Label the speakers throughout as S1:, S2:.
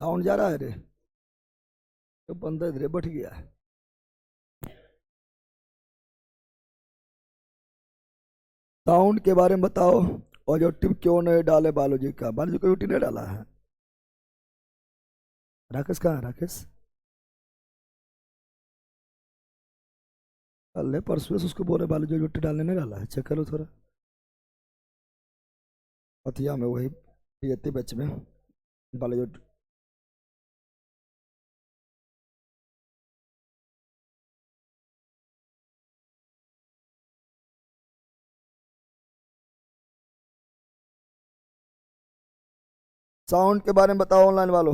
S1: Sound जा रहा है रे। तो बंदा इधर बैठ गया है। साउंड के बारे में बताओ। और जो टिप क्यों नहीं डाले बालूजी का, बालूजी को यूटी नहीं डाला है। राकेश कहाँ है राकेश? अल्ले परसों से उसको बोले बालूजी यूटी डालने नहीं डाला है, चेक करो थोड़ा। अतिया में वही पीएती बैच में बालूजी। साउंड के बारे में बताओ ऑनलाइन वालों।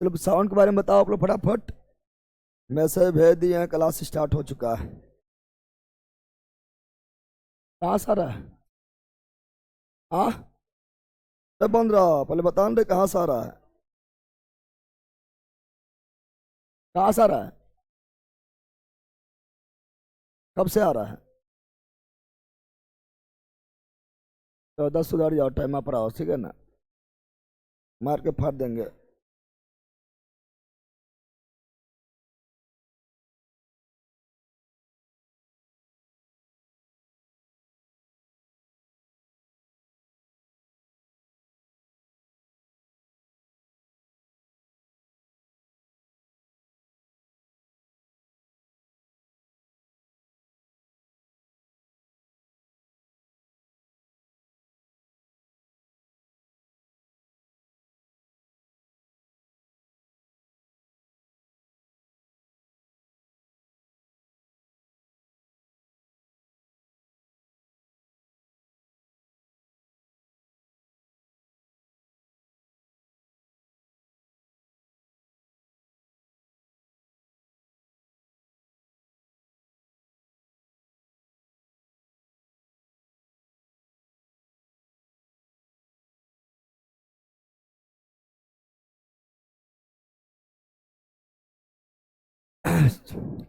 S1: चलो साउंड के बारे में बताओ आप लोग फटाफट। मैसेज भेज दिए हैं, क्लास स्टार्ट हो चुका है। कहाँ से आ रहा है? हाँ, तो बंद रहा, पहले बता दे कहाँ से आ रहा है। कहाँ से आ रहा है? कब से आ रहा है? तो 10 सुधार जाओ, टाइम पर आओ, ठीक है ना? मार के फाड़ देंगे।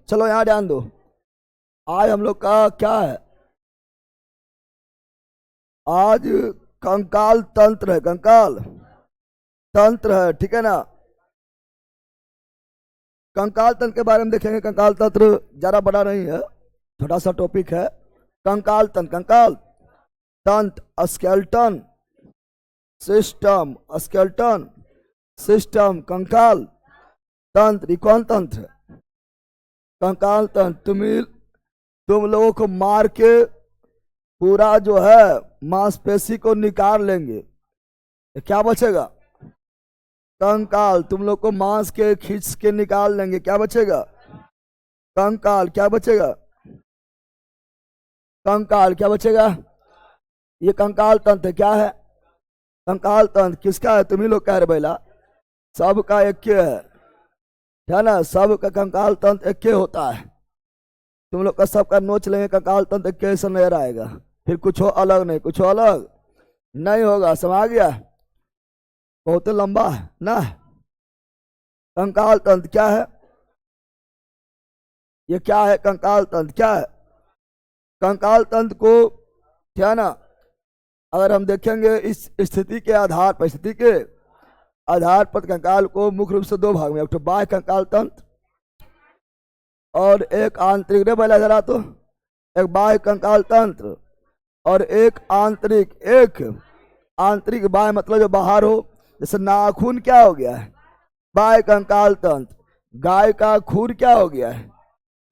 S1: चलो यहाँ ध्यान दो। आज हम लोग का क्या है? आज कंकाल तंत्र है, कंकाल तंत्र है, ठीक है ना? कंकाल तंत्र के बारे में देखेंगे। कंकाल तंत्र ज्यादा बड़ा नहीं है, छोटा सा टॉपिक है। कंकाल तंत्र, कंकाल तंत्र, स्केल्टन सिस्टम, स्केल्टन सिस्टम, कंकाल तंत्र। ये कौन तंत्र है? कंकाल तंत्र। तुम लोगों को मार के पूरा जो है मांसपेशी को निकाल लेंगे, क्या बचेगा? कंकाल। तुम लोग को मांस के खींच के निकाल लेंगे, क्या बचेगा? कंकाल। क्या बचेगा? कंकाल। क्या बचेगा? ये कंकाल तंत्र क्या है? कंकाल तंत्र किसका है? तुम ही लोग कह रहे भैला, सबका एक है। है ना, सबका कंकाल तंत्र एक होता है। तुम लोग का सबका नोच लेंगे कंकाल तंत्र कैसे नजर आएगा, फिर कुछ हो अलग नहीं, कुछ हो अलग नहीं होगा। समझ गया? बहुत लंबा है ना। कंकाल तंत्र क्या है? ये क्या है कंकाल तंत्र? क्या है कंकाल तंत्र को? क्या ना, अगर हम देखेंगे इस स्थिति के आधार पर, स्थिति के आधार पर कंकाल को मुख्य रूप से दो भाग में, एक तो बाह्य कंकाल तंत्र और एक आंतरिक। रे पहला जरा तो, एक बाह्य कंकाल तंत्र और एक आंतरिक। एक आंतरिक, बाह्य मतलब जो बाहर हो, जैसे नाखून क्या हो गया है? बाह्य कंकाल तंत्र। गाय का खूर क्या हो गया है?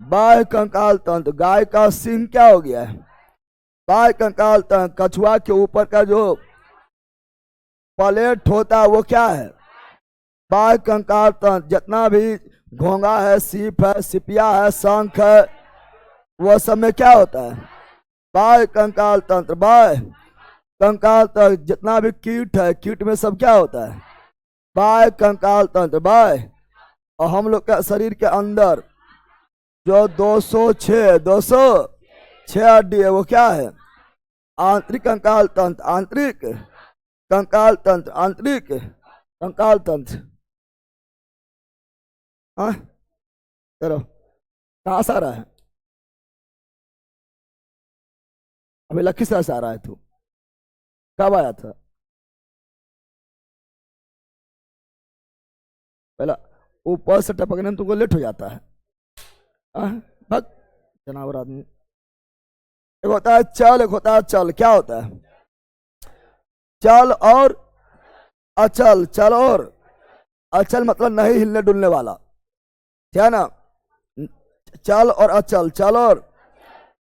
S1: बाह्य कंकाल तंत्र। गाय का सिंह क्या हो गया है? बाह्य कंकाल तंत्र। कछुआ के ऊपर का जो प्लेट होता है वो क्या है? बाह्य कंकाल तंत्र। जितना भी घोंगा है, सीप है, सिपिया है, शंख है, वह सब में क्या होता है? बाह्य कंकाल तंत्र। बाह्य कंकाल तंत्र। जितना भी कीट है, कीट में सब क्या होता है? बाह्य कंकाल तंत्र। बाह्य। और हम लोग का शरीर के अंदर जो 206 हड्डी है वो क्या है? आंतरिक कंकाल तंत्र। आंतरिक कंकाल तंत्र। आंतरिक कंकाल तंत्र। हाँ, चलो, कहाँ से आ रहा है? अभी लखीसराय से आ रहा है तू? कब आया था? पहला ऊपर से टपकने में तुमको लेट हो जाता है। भग जनावर आदमी। एक होता है चल, एक होता है चल। क्या होता है? चल और अचल। चल और अचल मतलब नहीं हिलने डुलने वाला, क्या ना। चल और अचल। चल और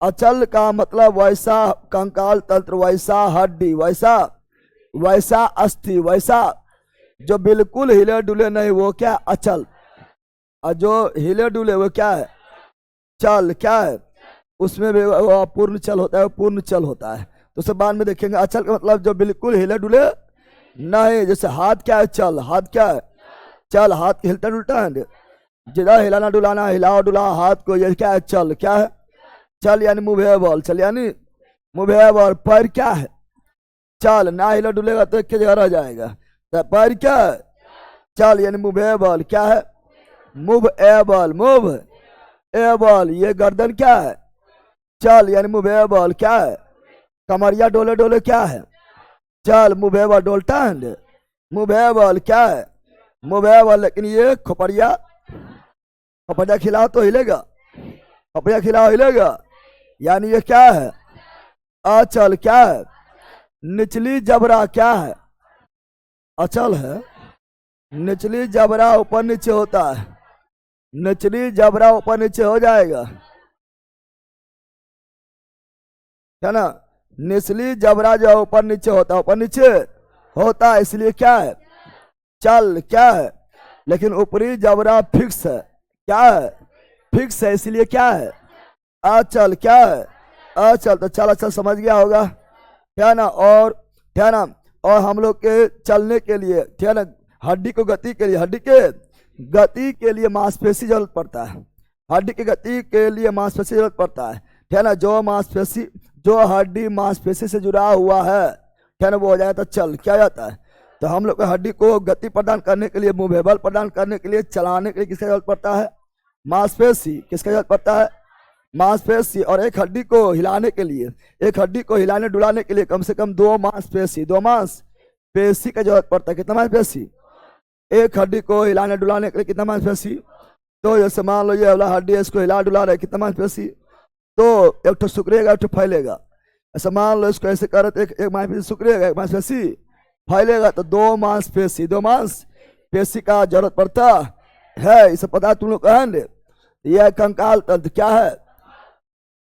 S1: अचल का मतलब वैसा कंकाल तंत्र, वैसा हड्डी, वैसा अस्थि, वैसा जो बिल्कुल हिले डुले नहीं, वो क्या? अचल। और जो हिले डुले वो क्या है? चल। क्या है? उसमें भी वो पूर्ण चल होता है, वो पूर्ण चल होता है। तो उसे बाद में देखेंगे। अचल का मतलब जो बिल्कुल हिले डुले नहीं। जैसे हाथ क्या है? चल। हाथ क्या है? चल। हाथ हिलता डुलता है, जिधर हिलाना डुलाना, हिलाओ डुला हाथ को, ये क्या है? चल। क्या है? चल यानी मूवेबल। चल यानी मूवेबल। पैर क्या है? चल। ना हिला डुलेगा तो एक जगह रह जाएगा। तो पैर क्या है? चल यानी मूवेबल। क्या है? Move able. Move able. ये गर्दन क्या है? चल यानी मूवेबल। क्या है? कमरिया डोले डोले क्या है? चल। मूवेबल। डोलता है, मूवेबल। क्या है? मूवेबल। लेकिन ये खोपड़िया, खोपड़िया खिलाओ तो हिलेगा, खोपड़िया खिलाओ हिलेगा, यानी ये क्या है? अचल। क्या है? निचली जबरा क्या है? अचल है। निचली जबरा ऊपर नीचे होता है, निचली जबरा ऊपर नीचे हो जाएगा, है ना। निचली जबरा जो ऊपर नीचे होता है, ऊपर नीचे होता है, इसलिए क्या है? चल। क्या है? लेकिन ऊपरी जबरा फिक्स है। क्या है? फिक्स है, इसलिए क्या है? अचल। क्या है? अचल। तो चल अचल समझ गया होगा, क्या ना। और क्या ना, और हम लोग के चलने के लिए, क्या ना, हड्डी को गति के लिए, हड्डी के गति के लिए मांसपेशी जरूरत पड़ता है। हड्डी की गति के लिए मांसपेशी जरूरत पड़ता है, क्या ना। जो मांसपेशी, जो हड्डी मांसपेशी से जुड़ा हुआ है, क्या ना, वो हो जाता है चल। क्या जाता है? तो हम लोग हड्डी को गति प्रदान करने के लिए, मूवेबल प्रदान करने के लिए, चलाने के लिए किसका जरूरत पड़ता है? मांसपेशी। किसका जरूरत पड़ता है? मांसपेशी। और एक हड्डी को हिलाने के लिए, एक हड्डी को हिलाने डुलाने के लिए कम से कम दो मांसपेशी का जरूरत पड़ता है। कितना मांसपेशी? एक हड्डी को हिलाने डुलाने के लिए कितना मांसपेशी? तो जैसे मान लो ये वाला हड्डी है, इसको हिला डुला रहे, कितना मांसपेशी? तो एक तो सिकुड़ेगा, एक तो फैलेगा। ऐसा मान लो इसको ऐसे करे तो एक मांसपेशी सिकुड़ेगा, एक मांसपेशी फैलेगा, तो दो मांसपेशी का जरूरत पड़ता है। इसे पता तुम लोग कहेंगे। यह कंकाल तंत्र क्या है?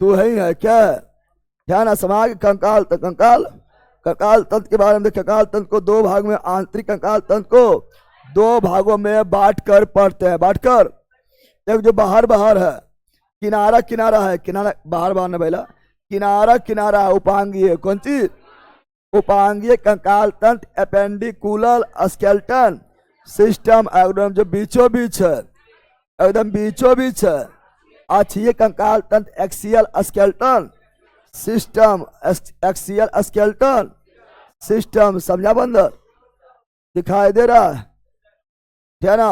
S1: तू है क्या है? ध्यान समाज कंकाल तंत्र। कंकाल तंत्र के बारे में, कंकाल तंत्र को दो भाग में, आंतरिक कंकाल तंत्र को दो भागों में बांटकर पढ़ते हैं। बांटकर, एक जो बाहर है, किनारा किनारा है, किनारा बाहर न बैला, किनारा किनारा है, उपांगीय। कौन चीज? उपांगीय कंकाल तंत्र, एपेंडिकुलर स्केलेटन सिस्टम, जो बीचों बीच है, एकदम बीचों बीच है। अच्छा ये कंकाल तंत्र axial skeleton system, axial skeleton system, समझा बंदर? दिखाई दे रहा है ना?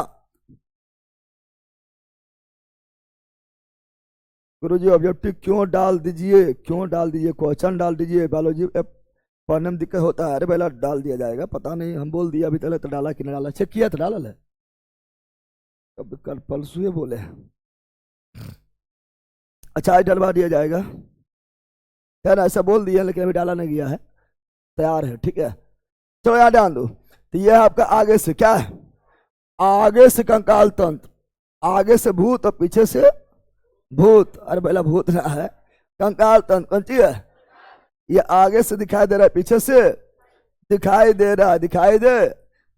S1: गुरुजी ऑब्जेक्टिव क्यों डाल दीजिए, क्यों डाल दीजिए, क्वेश्चन डाल दीजिए। बायोलॉजी पढ़ने में दिक्कत होता है। अरे पहला डाल दिया जाएगा, पता नहीं हम बोल दिया अभी तक तो डाला कि नहीं डाला, चेक किया तो डाला है। अब कल परसों बोले अच्छा आज डलवा दिया जाएगा, है ना? ऐसा बोल दिया लेकिन अभी डाला नहीं गया है, तैयार है, ठीक है। चलो यहाँ ध्यान दो। तो यह आपका आगे से क्या है? आगे से कंकाल तंत्र, आगे से भूत और पीछे से भूत। अरे पहला भूत ना है, कंकाल तंत्र कौन सी है? ये आगे से दिखाई दे रहा है, पीछे से दिखाई दे रहा है, दिखाई दे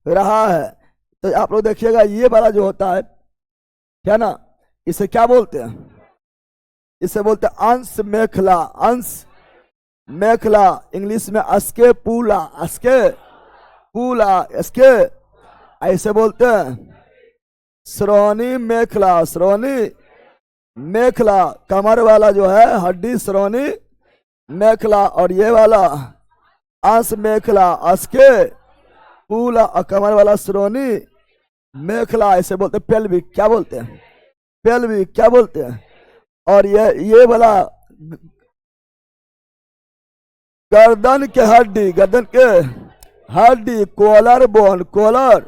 S1: रहा है। तो आप लोग देखिएगा ये वाला जो होता है, क्या ना, इसे क्या बोलते हैं? इसे बोलते हैं अंश मेखला, अंश मेखला, इंग्लिश में अस्के पूला, अस्के पूला, अस्के ऐसे बोलते हैं। श्रोणी मेखला, श्रोणी मेखला, कमर वाला जो है हड्डी श्रोणी मेखला, और ये वाला अंश मेखला, अस्के पूला, और कमर वाला श्रोणी मेखला, ऐसे बोलते हैं। पेल्विक क्या बोलते हैं? पेल्विक क्या बोलते हैं? और ये वाला गर्दन के हड्डी, गर्दन के हड्डी, collar bone, collar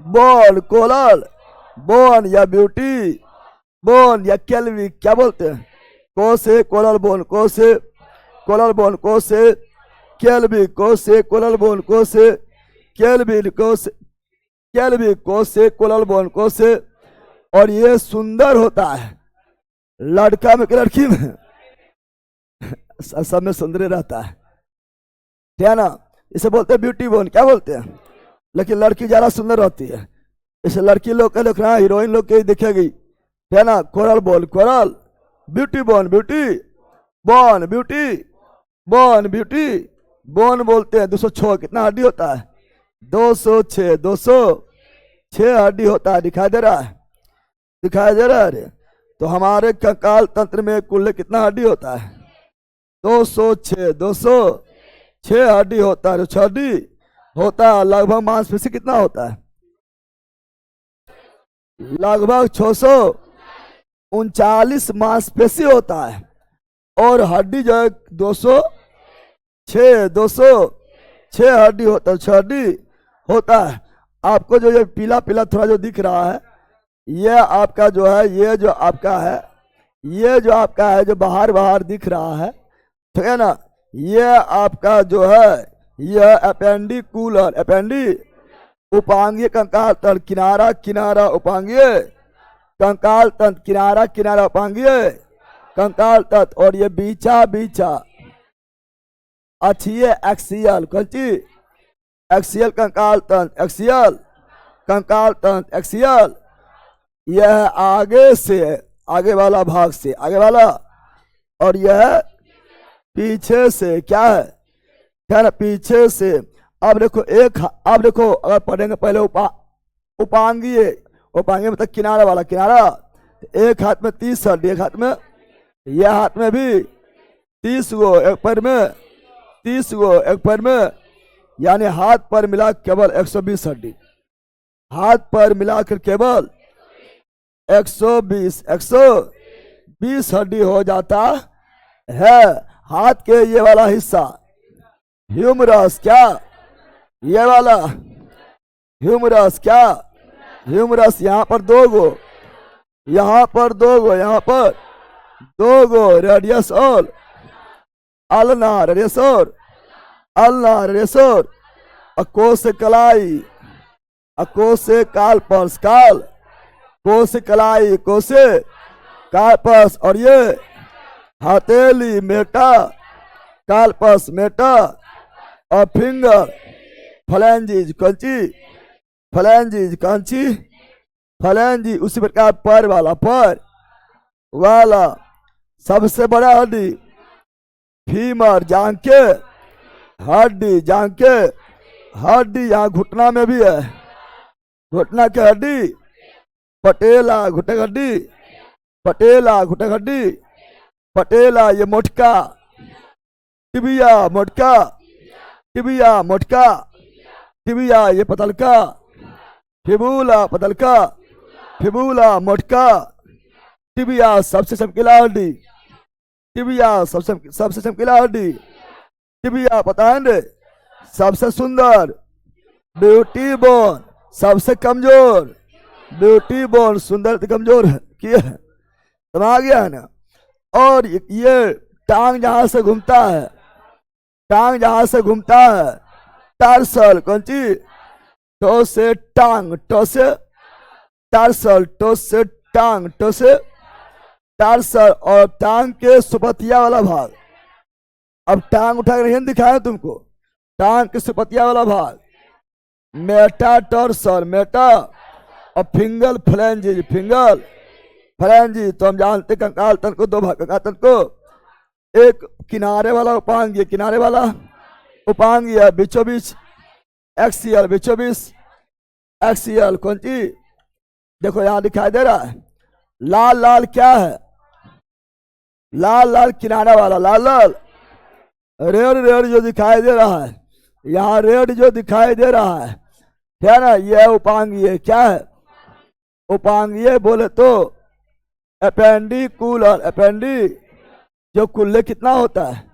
S1: bone, collar bone या ब्यूटी बोन या केल्विक क्या बोलते हैं? को से कॉलर बोन, को से कॉलर बोन, को से केल्विक, को से कॉलर बोन, को से केल्विक, को से केल्विक, को से कॉलर बोन, को से। और ये सुंदर होता है, लड़का में कि लड़की में सब में सुंदर रहता है, क्या ना? इसे बोलते हैं ब्यूटी बोन, क्या बोलते हैं? लेकिन लड़की ज्यादा सुंदर रहती है, इसे लड़की लोग का देखना, हीरोइन लोग के दिखेगी, क्या ना? Coral bone, coral, beauty bone, beauty bone, beauty bone, beauty bone बोलते हैं। 206 कितना हड्डी होता है? 206, 206 हड्डी होता है। दिखाई दे रहा है, दिखाई दे रहा है? अरे तो हमारे कंकाल तंत्र में कुल कितना हड्डी होता है? 206, 206 हड्डी होता है। 6 हड्डी होता है। लगभग मांसपेशी कितना होता है? लगभग 639 मांसपेशी होता है, और हड्डी जो है 206, 206 हड्डी होता है, 6 हड्डी होता है। आपको जो ये पीला पीला थोड़ा जो दिख रहा है, ये आपका जो है, ये जो आपका है, ये जो आपका है, जो बाहर बाहर दिख रहा है, ठीक है ना? ये आपका जो है, यह अपेंडिकुलर, अपेंडी उपांगीय कंकाल तंत्र, किनारा किनारा उपांगीय कंकाल तंत्र, किनारा किनारा उपांगीय कंकाल तंत्र, और ये बीचा बीचा अच्छी एक्सियल, कौन सी? एक्सियल कंकाल तंत्र, एक्सियल कंकाल तंत्र, एक्सियल। यह आगे से, आगे वाला भाग से, आगे वाला, और यह पीछे से, क्या है? क्या ना? पीछे से। अब देखो अब देखो, अगर पढ़ेंगे पहले उपांगीय, उपांगीय मतलब किनारा वाला, किनारा। एक हाथ में 30 हड्डी, एक हाथ में, यह हाथ में भी 30 गो, एक पैर में 30 गो, एक पैर में, यानी हाथ पर मिला केवल 120 हड्डी, हाथ पर मिलाकर केवल 120 हड्डी हो जाता है। हाथ के ये वाला हिस्सा ह्यूमरस, क्या? ये वाला ह्यूमरस, क्या? ह्यूमरस। यहाँ पर 2 गो, यहाँ पर 2 गो, यहाँ पर 2 गो, रेडियस और अल्ना, रेडियस और अल्ना, रेडियस और अकोश कलाई, अकोश कालपर्स, काल कोश कलाई, कोश कालपर्स, और ये हथेली मेटा, कालपर्स मेटा, और फिंगर फ्लैंजिज, कंची फ्लैंजिज, कंची फ्लैंजिज। उसी प्रकार पैर वाला, पैर वाला सबसे बड़ा हड्डी फीमर, जांघ के हड्डी, जांघ के हड्डी, यहाँ घुटना में भी है, घुटना की हड्डी पटेला घुटगड्डी, पटेला घुटगड्डी, पटेला ये मोटका, टिबिया मोटका, टिबिया मोटका, टिबिया ये पतलका, फिबूला पतलका, फिबूला मोटका, टिबिया सबसे चमकीला हड्डी, टिबिया सबसे चमकीला हड्डी, टिबिया पता है सबसे सुंदर, ब्यूटी बोन सबसे कमजोर, ब्यूटी बोन सुंदर कमजोर है किया है, समझ गया है ना। और ये टांग जहां से घूमता है, टांग जहां से घूमता है, टार्सल कौन चीज, टो से टांग, टो से टार्सल, टो से टांग, टो से टार्सल, और टांग के सुपतिया वाला भाग। अब टांग उठा कर दिखाया तुमको, टांग के सुपतिया वाला भाग, मेटा टॉर्सल, मेटा, और फिंगल फ्लैंजी, फिंगल फ्लैंजी। तो हम जानते कंकाल तन को दो भाग, कंकाल तन को एक किनारे वाला उपांग, किनारे वाला उपांग, बीचों बीच एक्सियल, बीचों बीच एक्सियल कौन सी, देखो यहां दिखाई दे रहा है, लाल लाल क्या है, लाल लाल किनारा वाला, लाल लाल रेड रेड जो दिखाई दे रहा है, यहाँ रेड जो दिखाई दे रहा है ना, ये उपांगीय क्या है, उपांगीय बोले तो एपेंडिकुलर, एपेंडी जो कुल्ले कितना होता है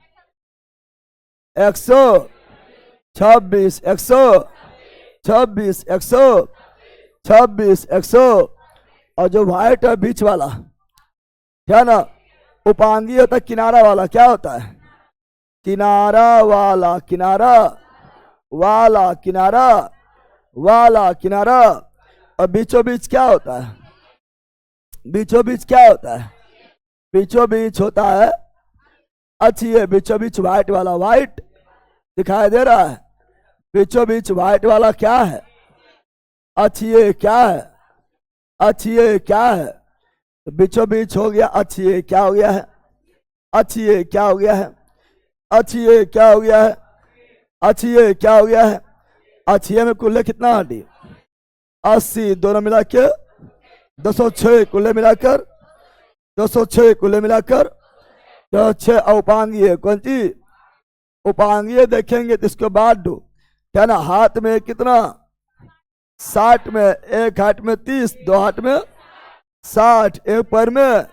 S1: 126, 126, 126, 100, और जो व्हाइट है बीच वाला क्या ना, उपांगी होता है किनारा वाला, क्या होता है किनारा वाला, किनारा वाला, किनारा वाला, किनारा, और बीचों बीच क्या होता है, बीचों बीच क्या होता है, बीचों बीच होता है, अच्छी है बीचों बीच व्हाइट वाला, व्हाइट दिखाई दे रहा है, बीचों बीच व्हाइट वाला क्या है, अच्छी है क्या है, अच्छी है क्या है, तो बीचों बीच हो गया, अच्छी है क्या हो गया है, अच्छी है क्या हो गया है, अच्छी है क्या हो गया है, अच्छी है क्या हो गया है, अच्छी में कुल्ले कितना हड्डी 80, दोनों मिला के 206, कुल्ले मिलाकर 206, कुल्ले मिलाकर 206, उपांगीय कौन सी, उपांगीय देखेंगे तो इसके बाद दो क्या ना, हाथ में कितना 60 में, एक हाथ में 30, दो हाथ में 60, एक पैर में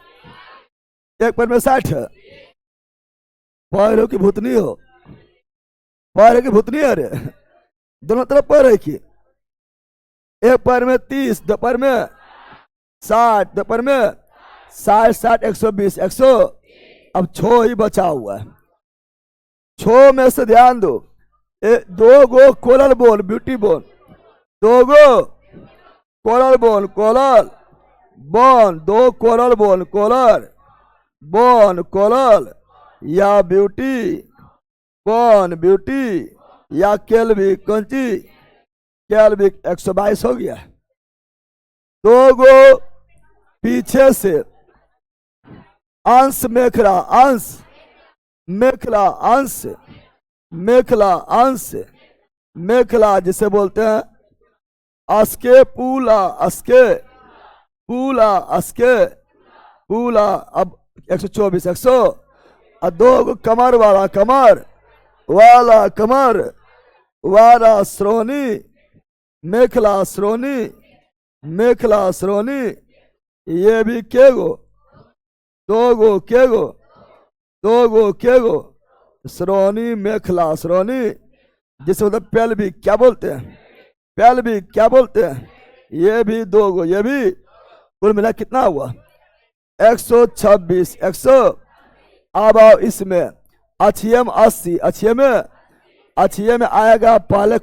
S1: 60 है, पैरों की भूतनी हो, पैर की भूतनी है रे, दोनों तरफ पैर है कि एक पैर में 30, दो पैर में 60, दो पैर में 60, 60, 120, 100, अब 6 ही बचा हुआ है, 6 में से ध्यान दो, 2 go collar bone, beauty bone, 2 go collar bone, collar bone, 2 collar bone, collar bone, collar, या ब्यूटी बोन, ब्यूटी, या केल्विक कौन सी, केल्विक 122 हो गया, 2 गो पीछे से अंश मेखला, अंश मेखला, अंश मेखला, अंश मेखला जिसे बोलते हैं अस्के पूला, अस्के पूला, अस्के पूला, अब 124, 100, और 2 कमर वाला, कमर वाला, कमर वाला श्रोणी, मेखला श्रोणी, मेखला श्रोणी, ये भी केगो 2 गो, केगो 2 गो, केगो श्रोणी, मेखला श्रोणी, जिसे मतलब पेल्विक क्या बोलते हैं, पेल्विक क्या बोलते हैं, ये भी 2 गो, ये भी कुल मिला कितना हुआ 126, 100। अब आओ इसमें अच्छियम 80, अच्छिये में आएगा पहले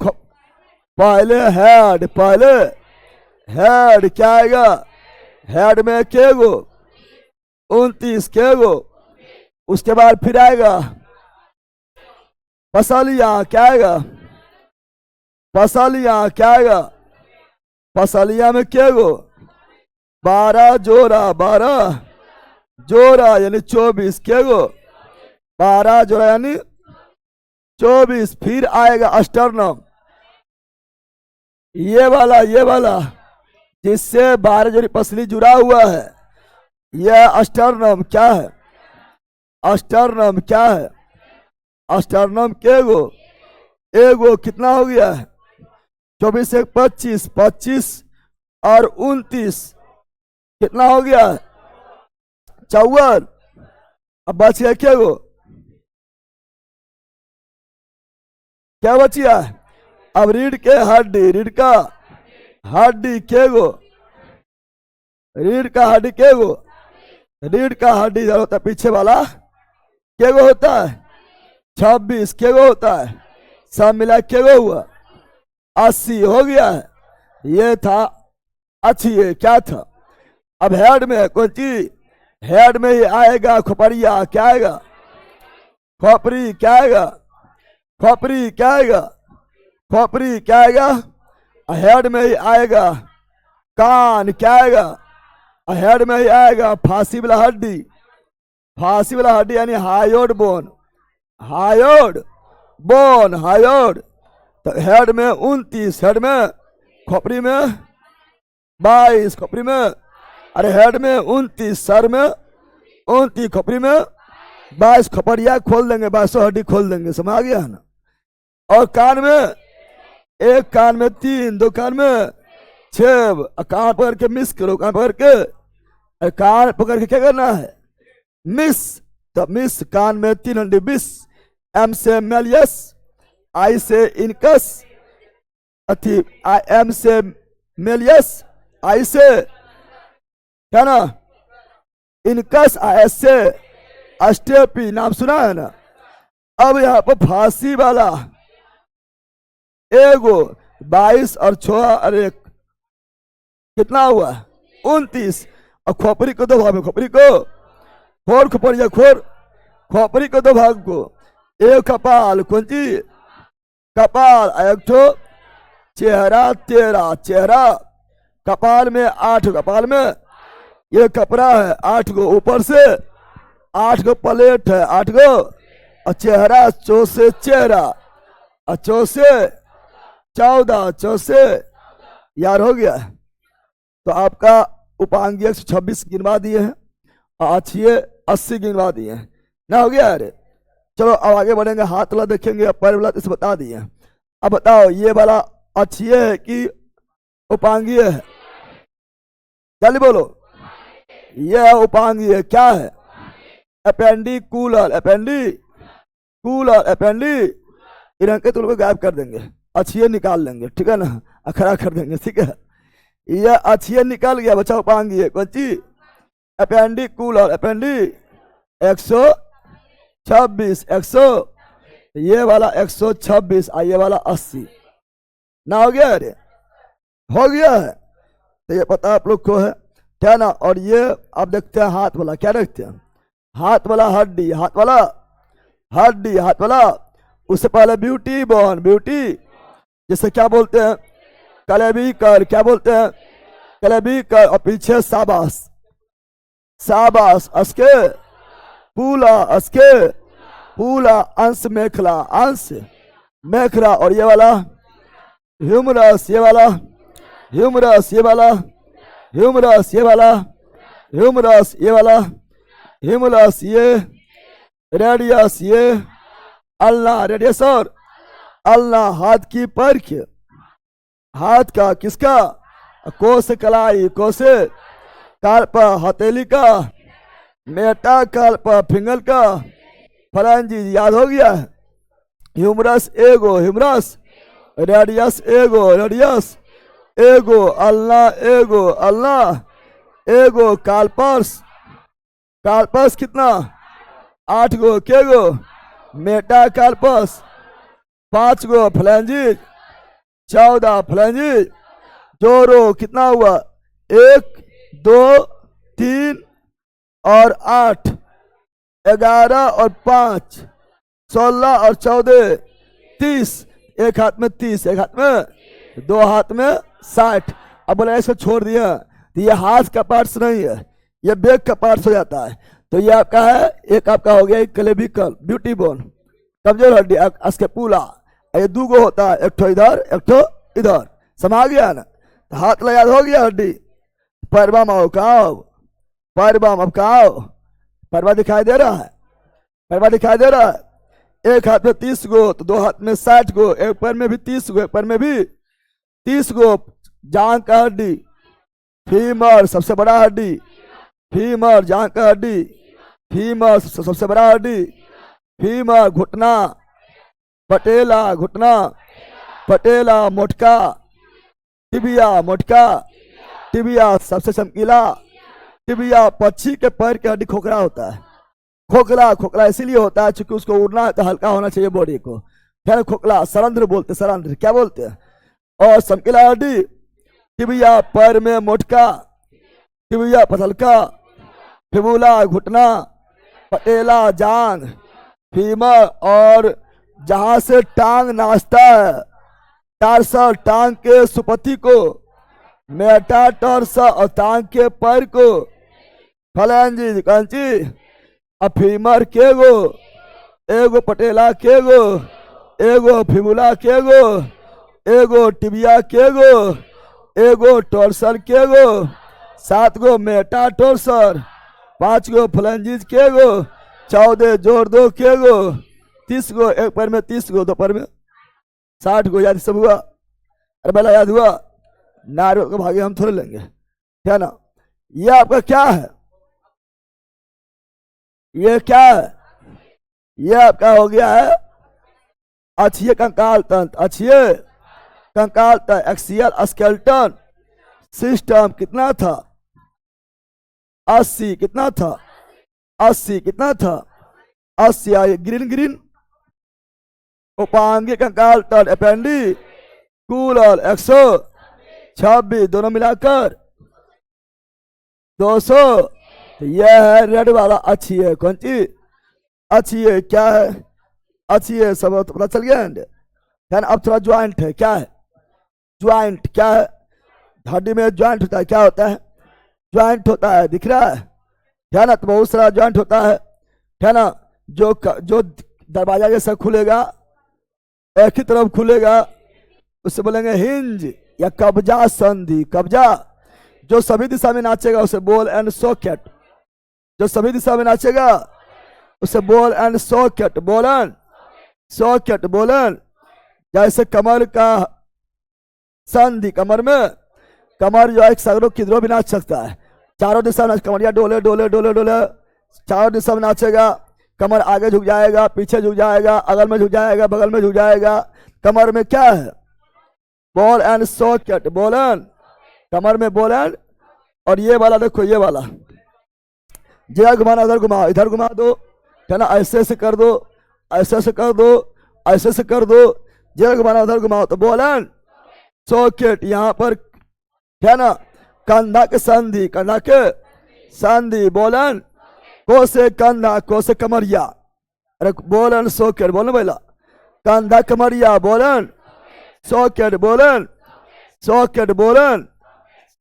S1: हेड, पहले हेड क्या आएगा, हेड में केगो 29, केगो, उसके बाद फिर आएगा पसलियां, क्या आएगा पसलियां, क्या आएगा पसलियां में केगो 12 जोड़ा, 12 जोड़ा यानी 24, केगो 12 जोड़ा यानी 24, फिर आएगा अस्टर्नम, ये वाला जिससे 12 जोड़ी पसली जुड़ा हुआ है। यह अस्टर्नम क्या है? अस्टर्नम क्या है? अस्टर्नम के गो? एगो कितना हो गया है? 24 एक 25, 25 और 29 कितना हो गया है? 54। अब बच गया क्या गो? क्या बच गया? अब रीढ़ के हड्डी, रीढ़ का हड्डी के गो? रीढ़ का हड्डी के गो? रीढ़ का हड्डी इधर होता है, पीछे वाला के गो होता है? 26 के गो होता है? सब मिला के गो हुआ? 80 हो गया है। ये था अच्छी, ये क्या था? अब हेड में कौन चीज? हेड में ही आएगा खोपड़िया, क्या आएगा? खोपड़ी क्या आएगा? खोपड़ी क्या आएगा? खोपड़ी क्या आएगा? हेड में ही आएगा कान, क्या आएगा? हेड में ही आएगा फांसी वाला हड्डी। फांसी वाला हड्डी यानी hyoid bone, hyoid bone, hyoid. तो हेड में 29, हेड में, खोपड़ी में 22, खोपड़ी में, अरे हेड में 29, सर में 29, खोपड़ी में 22, खोपड़िया खोल देंगे, 22 हड्डी खोल देंगे, समझ आ गया है ना? और कान में, एक कान में 3, दो कान में 6, कान पकड़ के मिस करो, कान पकड़ के, कान पकड़ के क्या करना है? मिस। तो मिस, कान में 3 हड्डी मिस। एम से मेलियस, आई से इनकस, अथी एम से मेलियस, आई से क्या ना इनकस, एस से अस्टेपी, नाम सुना है ना? अब यहाँ पर फांसी वाला एगो 22 और 6 अरे कितना हुआ? 29। और खोपड़ी को 2 भाग में, खोपड़ी को खोर, खोपड़िया खोर, खोपड़ी को 2 भाग को, एक कपाल, कौन सी? कपाल, एक ठो चेहरा, 13 चेहरा, कपाल में 8, कपाल में ये कपड़ा है 8 गो, ऊपर से 8 गो प्लेट है, 8 गो, और चेहरा चौसे चेहरा, और चौसे 14, चौसे यार हो गया। तो आपका उपांगी 126 गिनवा दिए हैं और अच्छिए 80 गिनवा दिए हैं ना, हो गया? अरे चलो अब आगे बढ़ेंगे, हाथ वाला देखेंगे, अब पैर वाला इसे बता दिए। अब बताओ ये वाला अच्छी है कि उपांगी है? जल्दी बोलो। यह उपांगी है, क्या है? अपेंडिकुलर, अपेंडिकुलर, अपेंडी, इन्हें के तुम लोग गायब कर देंगे, अच्छी निकाल लेंगे, ठीक है ना? अखरा कर देंगे, ठीक है? यह अच्छी निकल गया बच्चा, उपांगी है कौन सी? अपेंडिकुलर, अपेंडी 126, 100, ये वाला 126, ये वाला 80 ना, हो गया? अरे हो गया है। तो ये पता आप लोग को है, क्या ना? और ये आप देखते हैं हाथ वाला, क्या देखते हैं? हाथ वाला हड्डी, हाथ वाला हड्डी, हाथ वाला। उससे पहले ब्यूटी बोन, ब्यूटी जिसे क्या बोलते हैं? कलेबी कर, क्या बोलते हैं? कलेबी कर। और पीछे साबास, साबास, अस्के पूला, अस्के पूला, अंश मेखला, अंश मेखला। और ये वाला ह्यूमरस, ये वाला ह्यूमरस, ये वाला ह्यूमरस, ये वाला ह्यूमरस, ये वाला ह्यूमरस, ये रेडियस, ये अल्लाह, रेडियस और अल्लाह। हाथ की परख, हाथ का किसका? कोस कलाई, कोसे कार्प हथेली का, मेटा कार्प फिंगर का, फलांजी, याद हो गया? ह्यूमरस एगो, ह्यूमरस, रेडियस एगो, रेडियस एगो, अल्लाह एगो, अल्लाह एगो, कार्पस, कार्पस कितना? 8 गो, के गो? मेटा कार्पस 5 गो, फ्लैंजिज 14 फ्लैंजिज। जोरो कितना हुआ? 1 2 3 और 8, 11 और 5, 16 और 14 30। एक हाथ में 30, एक हाथ में, 2 हाथ में 60। अब बोला इसको छोड़ दिया तो ये हाथ का पार्ट्स नहीं है, ये बैक का पार्ट्स हो जाता है। तो ये आपका है, एक आपका हो गया क्लेविकल, ब्यूटी बोन, कमजोर हड्डी, अस्केपुला। ये 2 गो होता है, एक ठो इधर, एक ठो इधर, समझ गया ना? हाथ लगा हो गया हड्डी। पैरवाम आओ काओ, पैरवाम अब काओ, पैरवा दिखाई दे रहा है, पैरवा दिखाई दे रहा है। एक हाथ में 30 गो तो दो हाथ में 60 गो, एक पैर में भी 30 गो, एक पैर में भी 30 गो। जांग का हड्डी, फीमर सबसे बड़ा हड्डी, फीमर जांग का हड्डी, फीमर सबसे बड़ा हड्डी, फीमर घुटना, पटेला घुटना, पटेला मोटका, टिबिया मोटका, टिबिया सबसे चमकीला, टिबिया पक्षी के पैर की हड्डी खोखला होता है। खोखला खोखला इसीलिए होता है क्योंकि उसको उड़ना है तो हल्का होना चाहिए बॉडी को। फिर खोखला सरंध्र बोलते, सरंध्र क्या बोलते हैं। और चमकीला हड्डी, टिबिया पैर में मोटका, टिबिया पतलका, फिबुला घुटना, पटेला जांग, फीमर और जहां से टांग नाचता है, टार्सल टांग के सुपति को, मेटाटार्सल और टांग के पैर को, फलेंजी कंची, फीमर के गो, एगो पटेला के गो, एगो फिबुला के गो, एगो टिबिया के गो, एगो टोर्सल के गो, 7 गो मेटाटोर्सल, 5 गो फ्लेंजिज के गो, 14 जोड़ दो के गो, 30 गो, एक पैर में 30 गो, दो पैर में 60 गो। याद सब हुआ? अरे पहला याद हुआ? नारियल को भागे हम थोड़े लेंगे, है ना। ये आपका क्या है, ये क्या है, ये आपका हो गया है अक्षीय कंकाल तंत्र, अक्षीय कंकाल तंत्र, एक्सियल स्केलेटन सिस्टम। कितना था? 80। कितना था? 80। कितना था? 80 आए। ग्रीन ग्रीन उपांगी कंकाल तंत्र, एपेंडिकुलर 126, दोनों मिलाकर 200। तो यह है रेड वाला अक्षीय। कौन सी अक्षीय? क्या है अक्षीय? सब तो पता चल गया है। अब थोड़ा ज्वाइंट है, क्या है ज्वाइंट? क्या है? हड्डी में ज्वाइंट होता है, क्या होता है? ज्वाइंट होता है, दिख रहा है ना। तो बहुत सारा ज्वाइंट होता है ना। जो दरवाजा जैसा खुलेगा, एक ही तरफ खुलेगा, उससे बोलेंगे हिंज या कब्जा संधि। कब्जा जो सभी दिशा में नाचेगा उसे बॉल एंड सॉकेट, जो सभी दिशा में नाचेगा उसे बॉल एंड सॉकेट, बोलन सॉकेट, बोलन। जैसे कमर का संधि, कमर में, कमर जो है सगरों किधरों भी नाच सकता है, चारों दिशा में कमरिया डोले डोले डोले डोले, चारों दिशा में नाचेगा। कमर आगे झुक जाएगा, पीछे झुक जाएगा, अगल में झुक जाएगा, बगल में झुक जाएगा। कमर में क्या है? बॉल एंड सॉकेट, बोलन, कमर में बोलन। और ये वाला देखो, ये वाला जगह घुमाना, इधर घुमाओ, इधर घुमा दो, है ना। ऐसे से कर दो, ऐसे से कर दो, ऐसे से कर दो, जगह घुमाना उधर घुमाओ, तो बोलन सॉकेट। यहाँ पर है ना कंधा के संधि, कंधा के संधि, बोलन को से कंधा, को से कमरिया, अरे बोलन सॉकेट, बोलो पहला कंधा कमरिया, बोलन सॉकेट, बोलन सॉकेट, बोलन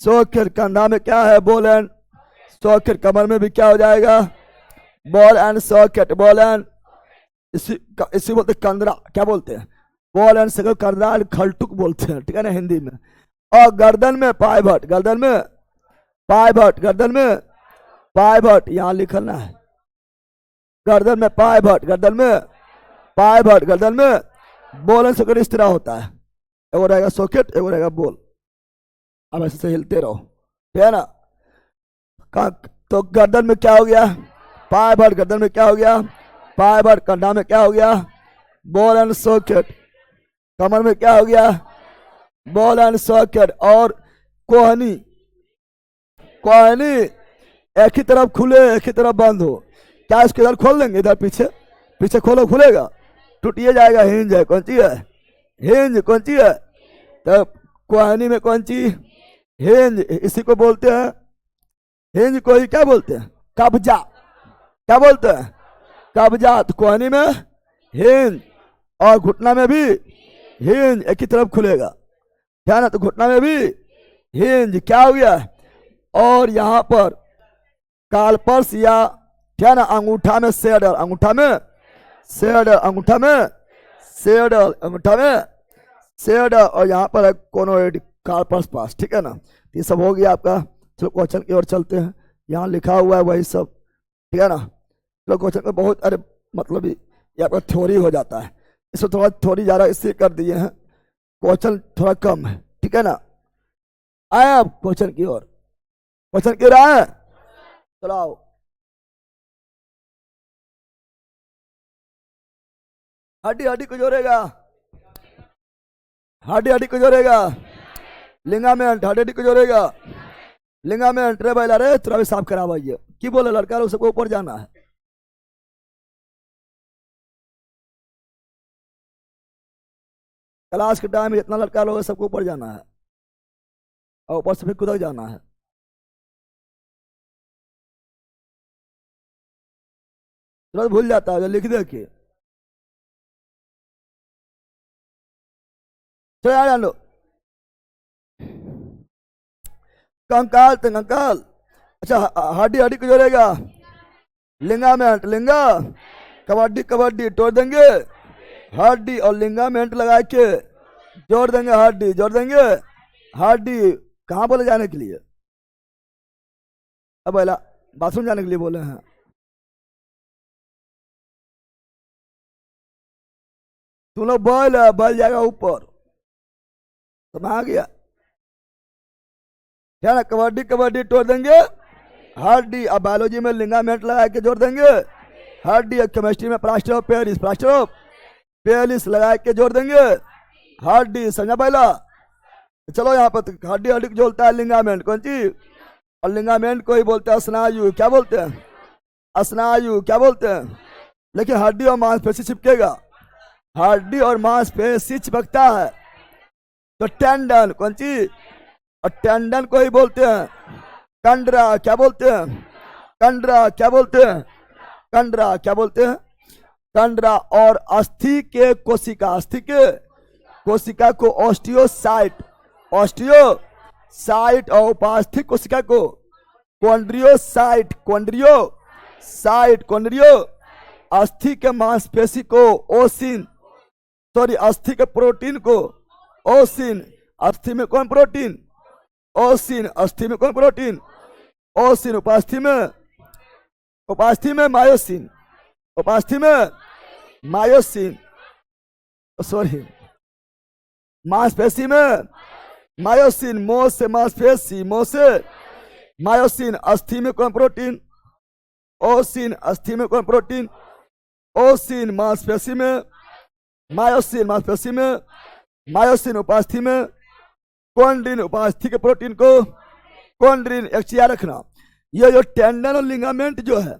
S1: सॉकेट। कंधा में क्या है? बोलन सॉकेट। कमर में भी क्या हो जाएगा? बॉल एंड सॉकेट, बोलन। इसी बोलते कंदरा, क्या बोलते हैं? बॉल एंड सॉकेट, कंदरा खलटुक बोलते हैं, ठीक है ना हिंदी में। और गर्दन में पाइवट, गर्दन में पाइवट, गर्दन में पाइवट, यहां लिखना है गर्दन में पाइवट, गर्दन में पाइवट, गर्दन में बॉल एंड सॉकेट इस तरह होता है। एगो रहेगा सॉकेट, एगो रहेगा बॉल। अब ऐसे से हिलते रहो, ठीक है ना। तो गर्दन में क्या हो गया? पाइवट। गर्दन में क्या हो गया? पाइवट। कंधा में क्या हो गया? Ball and socket. कमर में क्या हो गया? Ball and socket. और कोहनी, कोहनी एक ही तरफ खुले, एक ही तरफ बंद हो। क्या इसको इधर खोल देंगे? इधर पीछे, पीछे खोलो, खुलेगा, टूटिए जाएगा। हिंज है, कौन सी है? हिंज। कौन सी है? तो कोहनी में कौन सी? हिंज। इसी को बोलते हैं हिंज को ही क्या बोलते हैं? कब्जा। क्या बोलते हैं? कब्जा। तो कोहनी में हिंज और घुटना में भी हिंज, एक ही तरफ खुलेगा, क्या ना। तो घुटना में भी हिंज। क्या हो गया? और यहाँ पर कालपर्स या क्या ना अंगूठा में सेडल, अंगूठा में सेडल, अंगूठा में सेडल, अंगूठा में सेडल। और यहाँ पर कोनोइड, कार्पस पास, ठीक है ना। तो ये सब हो गया आपका। चलो क्वेश्चन की ओर चलते हैं। यहाँ लिखा हुआ है वही सब, ठीक है ना। चलो क्वेश्चन में बहुत अरे मतलब ये आपका थ्योरी हो जाता है, इसमें थोड़ा थ्योरी ज़्यादा इसलिए कर दिए हैं, क्वेश्चन थोड़ा कम है, ठीक है ना। आए आप क्वेश्चन की ओर, क्वेश्चन की ओर आए। चलो आओ। हड्डी हड्डी को जोड़ेगा, हड्डी हड्डी को जोड़ेगा, लिंगामेंट हड्डी हड्डी को जोड़ेगा, लिंगामेंट। रे भाई रे थोड़ा भी साफ करा भाई, की बोले लड़का लोग सबको ऊपर जाना है। क्लास के टाइम में जितना लड़का लोग है सबको ऊपर जाना है और ऊपर से फिर कुदक जाना है। तुरंत भूल जाता है जो लिख दे के। चलो यार जान लो। कंकाल तो कंकाल, अच्छा हड्डी हड्डी को जोड़ेगा, लिंगामेंट लिंगा, कबड्डी कबड्डी तोड़ देंगे, हड्डी और लिंगामेंट लगा के जोड़ देंगे, हड्डी जोड़ देंगे, हड्डी। कहाँ बोले जाने के लिए? अब बोला बाथरूम जाने के लिए बोले हैं। तुम लोग बल जाएगा ऊपर, समझ आ गया क्या ना। कबड्डी कबड्डी तोड़ देंगे, हड्डी। अब बायोलॉजी में लिंगामेंट लगा के जोड़ देंगे, हड्डी। और केमिस्ट्री में plaster of Paris, plaster of Paris लगा के जोड़ देंगे, हड्डी। समझा पहला? चलो यहाँ पर हड्डी हड्डी जोड़ता है लिंगामेंट, कौन चीज? और लिंगामेंट को ही बोलते हैं स्नायु। क्या बोलते हैं? स्नायु। क्या बोलते हैं? लेकिन हड्डी और मांसपेशी चिपकेगा, हड्डी और मांसपेशी चिपकता है तो टेंडन, कौन चीज? और टेंडन को ही बोलते हैं कंडरा। क्या बोलते हैं? कंडरा। क्या बोलते हैं? कंडरा। क्या बोलते हैं? कंडरा। और अस्थि के कोशिका, अस्थि के कोशिका को ऑस्टियोसाइट, ऑस्टियोसाइट। और उपास्थि कोशिका को कॉन्ड्रियोसाइट, कॉन्ड्रियोसाइट, कॉन्ड्रियो। अस्थि के मांसपेशी को ओसिन, सॉरी अस्थि के प्रोटीन को ओसिन। अस्थि में कौन प्रोटीन? ओसिन। अस्थि में कौन प्रोटीन? ओसिन। उपास्थि में मायोसिन, उपास्थि में मायोसिन, सॉरी मांसपेशी में मायोसिन। मोह से मांसपेशी, मोह से मायोसिन। अस्थि में कौन प्रोटीन? ओसिन। अस्थि में कौन प्रोटीन? ओसिन। मांसपेशी में मायोसिन, मांसपेशी में मायोसिन। उपास्थि में कॉन्ड्रिन, उपास्थि के प्रोटीन को कॉन्ड्रिन। एक चीज याद रखना, ये जो टेंडन और लिगामेंट जो है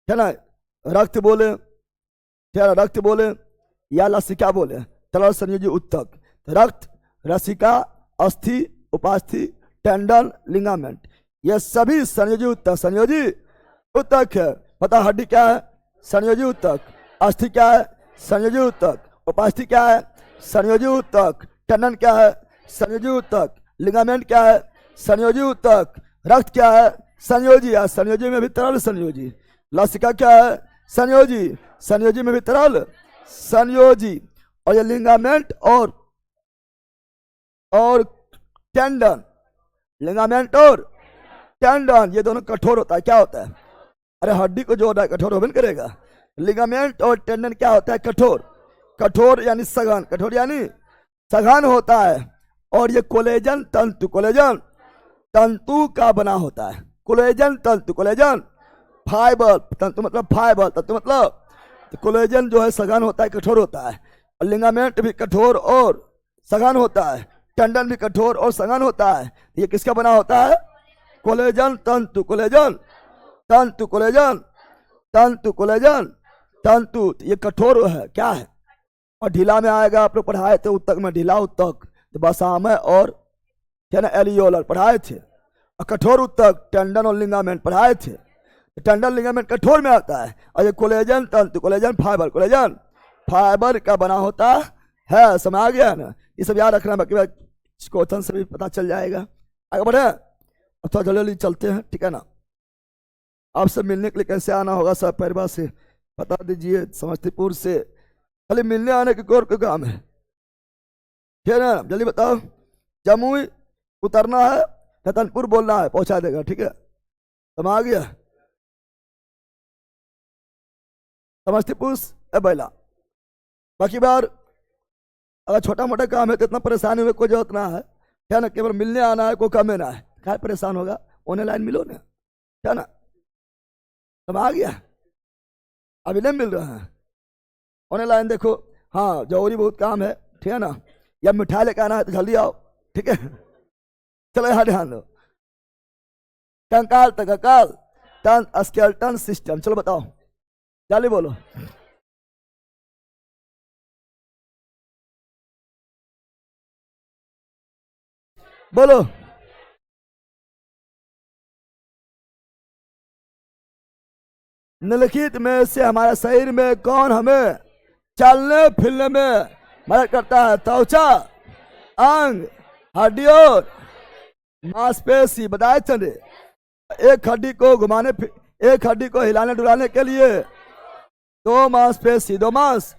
S1: ना, रक्त बोले, रक्त बोले या लसिका बोले, तरल संयोजी उत्तक। रक्त, रसिका, अस्थि, उपास्थि, टेंडन, लिगामेंट, ये सभी संयोजी उत्तक, संयोजी उत्तक है। पता हड्डी क्या है? संयोजी उत्तक। अस्थि क्या है? संयोजी उत्तक। उपास्थि क्या है? संयोजी उत्तक। टेंडन क्या है? संयोजी उत्तक। लिगामेंट क्या है? संयोजी उत्तक। रक्त क्या है? संयोजी। संयोजी में भी तरल संयोजी। लसिका क्या है? संयोजी। संयोजी में भी तरल संयोजी। और ये लिगामेंट और टेंडन, लिगामेंट और टेंडन, ये दोनों कठोर होता है। क्या होता है? अरे हड्डी को जोड़ रहा है, कठोर होबे करेगा। लिगामेंट और टेंडन क्या होता है? कठोर। कठोर यानी सघन, कठोर यानी सघन होता है। और ये कोलेजन तंतु, कोलेजन तंतु का बना होता है। कोलेजन तंतु, कोलेजन फाइबर, तंतु मतलब फाइबर, तंतु मतलब, तो कोलेजन जो है सघन होता है, कठोर होता है। और लिगामेंट भी कठोर और सघन होता है, टेंडन भी कठोर और सघन होता है। ये किसका बना होता है? कोलेजन तंतु, कोलेजन तंतु, कोलेजन तंतु, कोलेजन तंतु। ये कठोर है, क्या है? और ढीला में आएगा, आप लोग पढ़ाए थे उत्तक में, ढीला उत्तक तो बसामय और क्या ना एलियोलर पढ़ाए थे। और कठोर उत्तक टेंडन और लिगामेंट पढ़ाए थे। टेंडन लिगामेंट कठोर में आता है। और ये कोलेजन तंतु, कोलेजन फाइबर, कोलेजन फाइबर का बना होता है। समझ आ गया ना? ये सब याद रखना, बाकी क्वेश्चन से भी पता चल जाएगा। आगे बढ़े, अब थोड़ा जल्दी जल्दी चलते हैं, ठीक है ना। आपसे मिलने के लिए कैसे आना होगा सब परिवार से बता दीजिए। समस्तीपुर से खाली मिलने आने की कोई काम है, ठीक है ना? जल्दी बताओ। जमुई उतरना है, रतनपुर बोलना है, पहुंचा देगा। ठीक है, समझ आ गया? समस्तीपुर बैला। बाकी बार अगर छोटा मोटा काम है तो इतना परेशानी में कोई जरूरत ना है ना? केवल मिलने आना है, कोई कमे ना है, क्या परेशान होगा? ऑनलाइन मिलो ना, क्या ना? समझ आ गया? अभी नहीं मिल रहा है ऑनलाइन, देखो। हाँ, जरूरी बहुत काम है, ठीक है ना? या मिठाई लेकर आना है तो जल्दी आओ, ठीक है? चलो यहाँ ध्यान दो। कंकाल तक कंकाल टन स्केलेटन सिस्टम, चलो बताओ, जल्दी बोलो। बोलो। निम्नलिखित में से हमारे शरीर में कौन हमें चलने फिरने में मदद करता है? त्वचा, अंग, हड्डियों, मांसपेशी। बताए चंदे, एक हड्डी को घुमाने, एक हड्डी को हिलाने डुलाने के लिए दो मांसपेशी, दो मांस,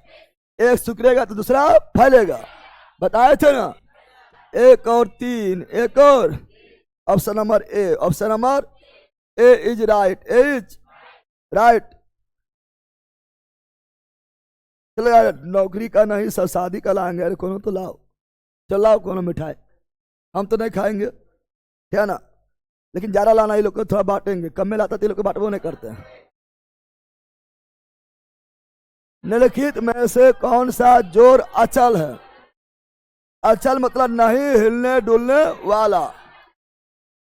S1: एक सिकुड़ेगा तो दूसरा फैलेगा। बताए थे ना? एक और तीन, एक और। Option number A, option number A is right, A is right. चलो यार, नौकरी का नहीं, सब शादी का लाएंगे यार, कोनो तो लाओ, चलो लाओ कोनो मिठाई। हम तो नहीं खाएंगे, क्या ना? लेकिन ज्यादा लाना, ये लोग को थोड़ा बांटेंगे, कम में लाता तो ये लोग को बांटबो नहीं करते हैं। निम्नलिखित में से कौन सा जोर अचल है? अचल मतलब नहीं हिलने डुलने वाला।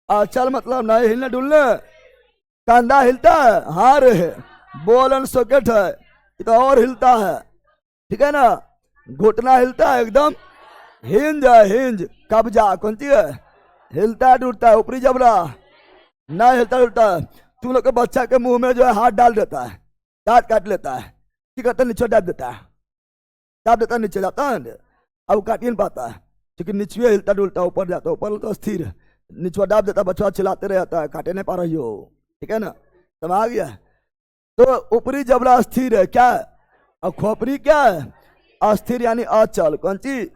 S1: अचल मतलब नहीं हिलने डुलने। कंधा हिलता है, हाँ रे, बॉल एंड सॉकेट है, ये तो और हिलता है, ठीक है ना? घुटना हिलता है एकदम, हिंज है, हिंज। कब्जा कौन चीज है? हिलता है डुलता है। ऊपरी जबड़ा ना हिलता डुलता है। तुम लोग के बच्चा के मुंह में जो है हाथ डाल देता है, दांत काट लेता है, ठीक है, नीचे डाल देता है, दाब देता है, नीचे जाता है, अब काट ही नहीं पाता है, क्योंकि नीचे हिलता डुलता, ऊपर जाता है, ऊपर तो स्थिर है, नीचे दाब देता, बच्चा चिल्लाते रहता है, काटे नहीं पा रही हो, ठीक है ना? समझ आ गया? तो ऊपरी जबड़ा स्थिर है, क्या है? और खोपड़ी क्या है? अस्थिर यानी अचल। कौन चीज?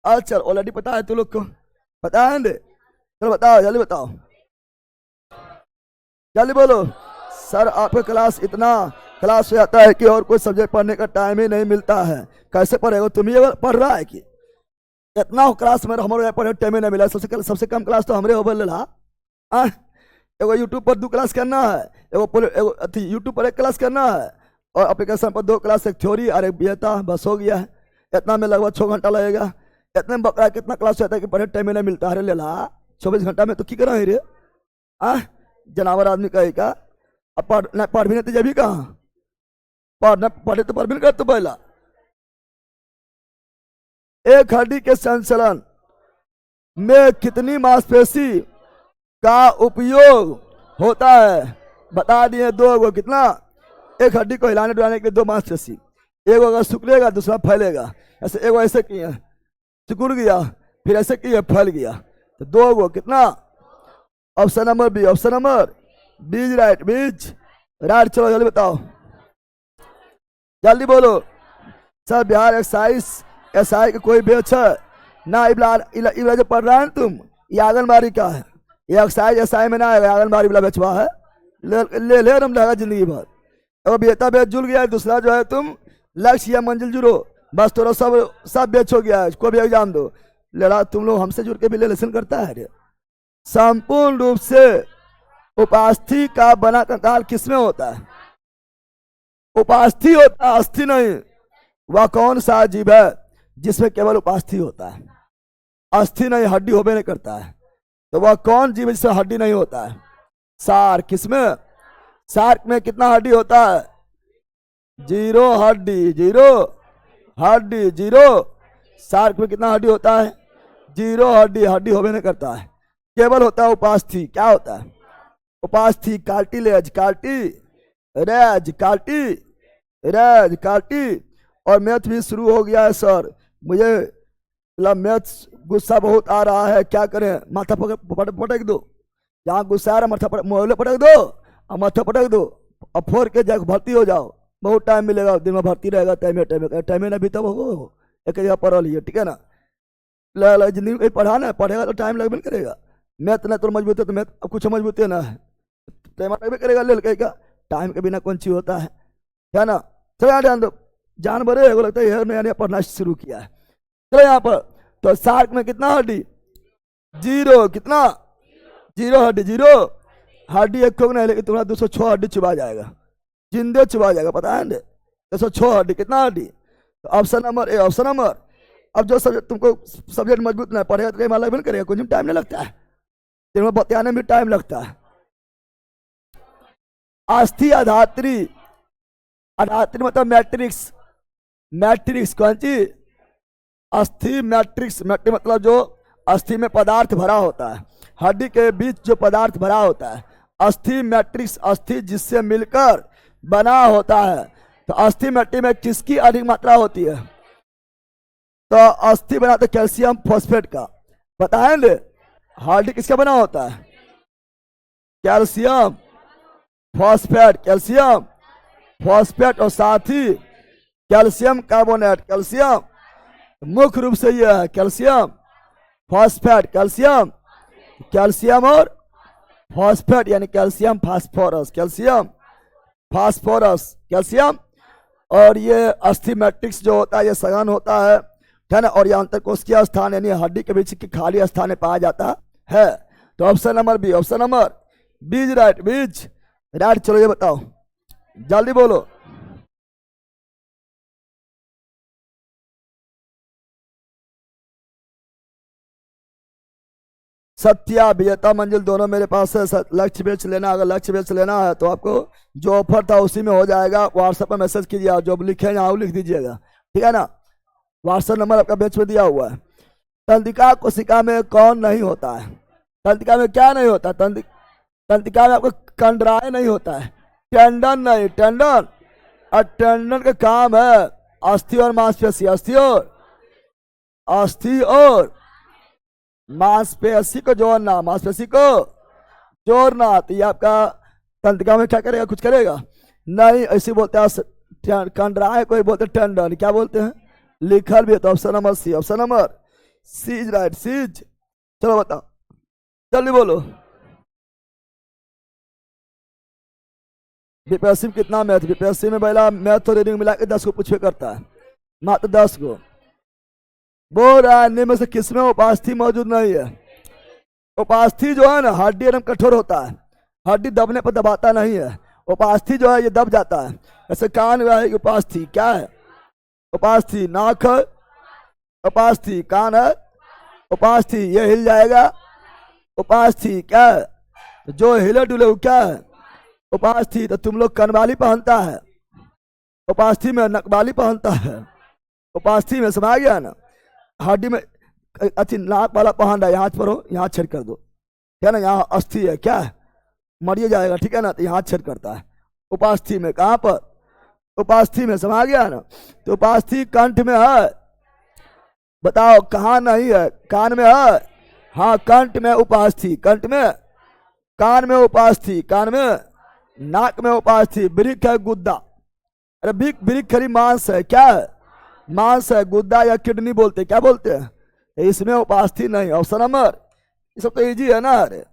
S1: अचल। ऑलरेडी पता है तुम लोग को, पता है? चलो बताओ, जल्दी बताओ, जल्दी बोलो। सर आपका क्लास इतना क्लास हो जाता है कि और कोई सब्जेक्ट पढ़ने का टाइम ही नहीं मिलता है, कैसे पढ़ेगा? तुम ही पढ़ रहा है कि इतना क्लास में हमारे पढ़े टाइम नहीं मिला? सबसे कम क्लास तो हमारे होबल ला। एगो यूट्यूब पर 2 क्लास करना है, एगो यूट्यूब पर 1 क्लास करना है, और एप्लीकेशन पर 2 क्लास, एक थ्योरी और एक बियता, बस हो गया है। इतना में लगभग 6 घंटा लगेगा। इतने बकरा कितना क्लास होता है कि पढ़े टाइम नहीं मिलता है? ले ला 24 घंटा में तो की करा है रे? जनावर आदमी कहे का। अब पढ़ भी नहीं तो जब भी कहाँ पढ़ना, पढ़े तो पढ़ भी नहीं कर तो पहला। एक हड्डी के संचलन में कितनी मांसपेशी का उपयोग होता है? बता दिए 2 कितना? एक हड्डी को हिलाने डुलाने के लिए 2 मांसपेशी, एक अगर सिकुड़ेगा दूसरा फैलेगा। ऐसे एगो ऐसे किए सिकुड़ गया, फिर ऐसे किए फैल गया, तो 2 कितना? Option number B, option number B's right, B's right. चलो जल्दी बताओ, जल्दी बोलो। सर बिहार एक्साइज एसआई का कोई बेच है ना? इबला जो पढ़ रहा है तुम, ये आंगनबाड़ी का है, ये एक्साइज एसआई में ना आएगा, आंगनबाड़ी वाला बेचवा है, ले ले रम रहेगा जिंदगी भर। और बेटा बेच जुल गया है, दूसरा जो है तुम लक्ष्य या मंजिल जुड़ो, बस थोड़ा सब बेच हो गया है, कोई भी एग्जाम दो। लड़ा तुम लोग हमसे जुड़ के भी लेसन करता है। संपूर्ण रूप से उपास्थि का बना कंकाल किसमें होता है? उपास्थि होता है, अस्थि नहीं। वह कौन सा जीव है जिसमें केवल उपास्थि होता है, अस्थि नहीं, हड्डी होबे नहीं करता है? तो वह कौन जीव जिसमें हड्डी नहीं होता है? सार्क। किसमें? सार्क में कितना हड्डी होता है? 0 हड्डी, 0 हड्डी, 0। सार्क में कितना हड्डी होता है? 0 हड्डी, हड्डी होबे नहीं करता है, केवल होता है उपास्थि। क्या होता है? उपास्थि, कार्टिलेज, कार्टिलेज, कार्टिलेज, कार्टी। और मैथ भी शुरू हो गया है सर, मुझे मैथ गुस्सा बहुत आ रहा है, क्या करें? माथा पटक दो, जहाँ गुस्सा आ रहा माथा मोहल्ले पटक दो और माथा पटक दो, और फोड़ के जाकर भर्ती हो जाओ, बहुत टाइम मिलेगा, दिन में भर्ती रहेगा, टाइम ना भी तब हो एक जगह पढ़ लिया, ठीक है ना? जिंदगी में कहीं पढ़ा ना, पढ़ेगा तो टाइम लगभग करेगा। मैथ ना तो मजबूत है तो मैथ अब कुछ मजबूत है ना है, टाइम लगभग करेगा, ले कहेगा टाइम के बिना कौन चीज होता है ना। चलो यहाँ ध्यान दो, जानवर है, लगता है नया नया पढ़ना शुरू किया है। चलो यहाँ पर, तो शार्क में कितना हड्डी? 0। कितना? 0 हड्डी, 0 हड्डी एक ठोक नहीं, लेकिन तुम्हारा 206 हड्डी चुबा जाएगा, जिंदे चुबा जाएगा, पता है 206 हड्डी। कितना हड्डी? तो option number A, option number. अब जो सब्जेक्ट तुमको सब्जेक्ट मजबूत नहीं पढ़ेगा तो कहीं मालूम नहीं करेगा, कुछ टाइम नहीं लगता है, तेरे में बताने में टाइम लगता है। अस्थि अधात्री, अधात्री मतलब मैट्रिक्स, मैट्रिक्स कौन चीज? अस्थि मैट्रिक्स, मैट्रिक्स मतलब जो अस्थि में पदार्थ भरा होता है, हड्डी के बीच जो पदार्थ भरा होता है, अस्थि मैट्रिक्स, अस्थि जिससे मिलकर बना होता है। तो अस्थि मिट्टी में किसकी अधिक मात्रा होती है? तो अस्थि बना तो कैल्शियम फॉस्फेट का, बताएंगे। हड्डी किसका बना होता है? कैल्शियम फॉस्फेट, कैल्शियम फॉस्फेट और साथ ही कैल्शियम कार्बोनेट, कैल्शियम मुख्य रूप से यह है कैल्शियम फॉस्फेट, कैल्शियम, कैल्शियम और फॉस्फेट यानी calcium phosphorus, calcium phosphorus, calcium. और ये अस्थि मैट्रिक्स जो होता है ये सघन होता है ना, और ये अंतरकोशिकीय स्थान यानी हड्डी के बीच की खाली स्थान में पाया जाता है। तो option number B, option number B's right, B's right. चलो ये बताओ, जल्दी बोलो। सत्या विजेता मंजिल दोनों मेरे पास है। लक्ष्य बेच लेना, अगर लक्ष्य बेच लेना है तो आपको जो ऑफर था उसी में हो जाएगा। व्हाट्सएप पर मैसेज कीजिए, जो लिखे यहाँ वो लिख दीजिएगा, ठीक है ना। व्हाट्सएप नंबर आपका बेच में दिया हुआ है। तंत्रिका कोशिका में कौन नहीं होता है? तंत्रिका में क्या नहीं होता? तंत्रिका में आपको कंडराय नहीं होता है, टेंडन नहीं, टेंडन। और टेंडन का काम है अस्थि और मांसपेशी, अस्थि और मांसपेशी को जोड़ना, मांसपेशी को जोड़ना। तो ये आपका तंत्रिका में क्या करेगा? कुछ करेगा नहीं, ऐसे बोलते हैं कंडराय, कोई बोलते टेंडन, क्या बोलते हैं? लिखल भी है। तो option number C, option number C's right, C's. चलो बताओ, जल्दी बोलो। बीपीएससी में कितना मैथ? बीपीएससी में पहला मैथ और रीडिंग मिला के 10 को पूछे करता है, मात्र 10 को। बोल रहा है इनमें से किसमें उपास्थि मौजूद नहीं है? उपास्थि जो है ना, हड्डी एकदम कठोर होता है, हड्डी दबने पर दबाता नहीं है। उपास्थि जो है ये दब जाता है। ऐसे कान में है उपास्थि, क्या है? उपास्थि नाक है, उपास्थि कान है, उपास्थि ये हिल जाएगा, उपास्थि क्या है? जो हिले डुले वो क्या है? उपास्थि। तो तुम लोग कनवाली पहनता है, उपास्थि में नकवाली पहनता है, उपास्थि में समा गया ना। हड्डी में अच्छी नाक वाला पहन रहा है, यहाँ पर हो, यहाँ छेद कर दो, क्या ना, यहाँ अस्थि है, क्या है? मरिए जाएगा, ठीक है ना, तो यहाँ छेद करता है उपास्थि में। कहाँ पर? उपास्थि में, समा गया ना। तो उपास्थि कंठ में है, बताओ कहाँ नहीं है? कान में है, हाँ कंठ में उपास्थि, कंठ में, कान में उपास्थि, कान में, नाक में उपास्थि। वृक्क है गुद्दा, अरे वृक्क खरी मांस है, क्या है? मांस है। गुद्दा या किडनी बोलते, क्या बोलते हैं? इसमें उपास्थि नहीं। ऑप्शन नंबर, ये सब तो इजी है ना। अरे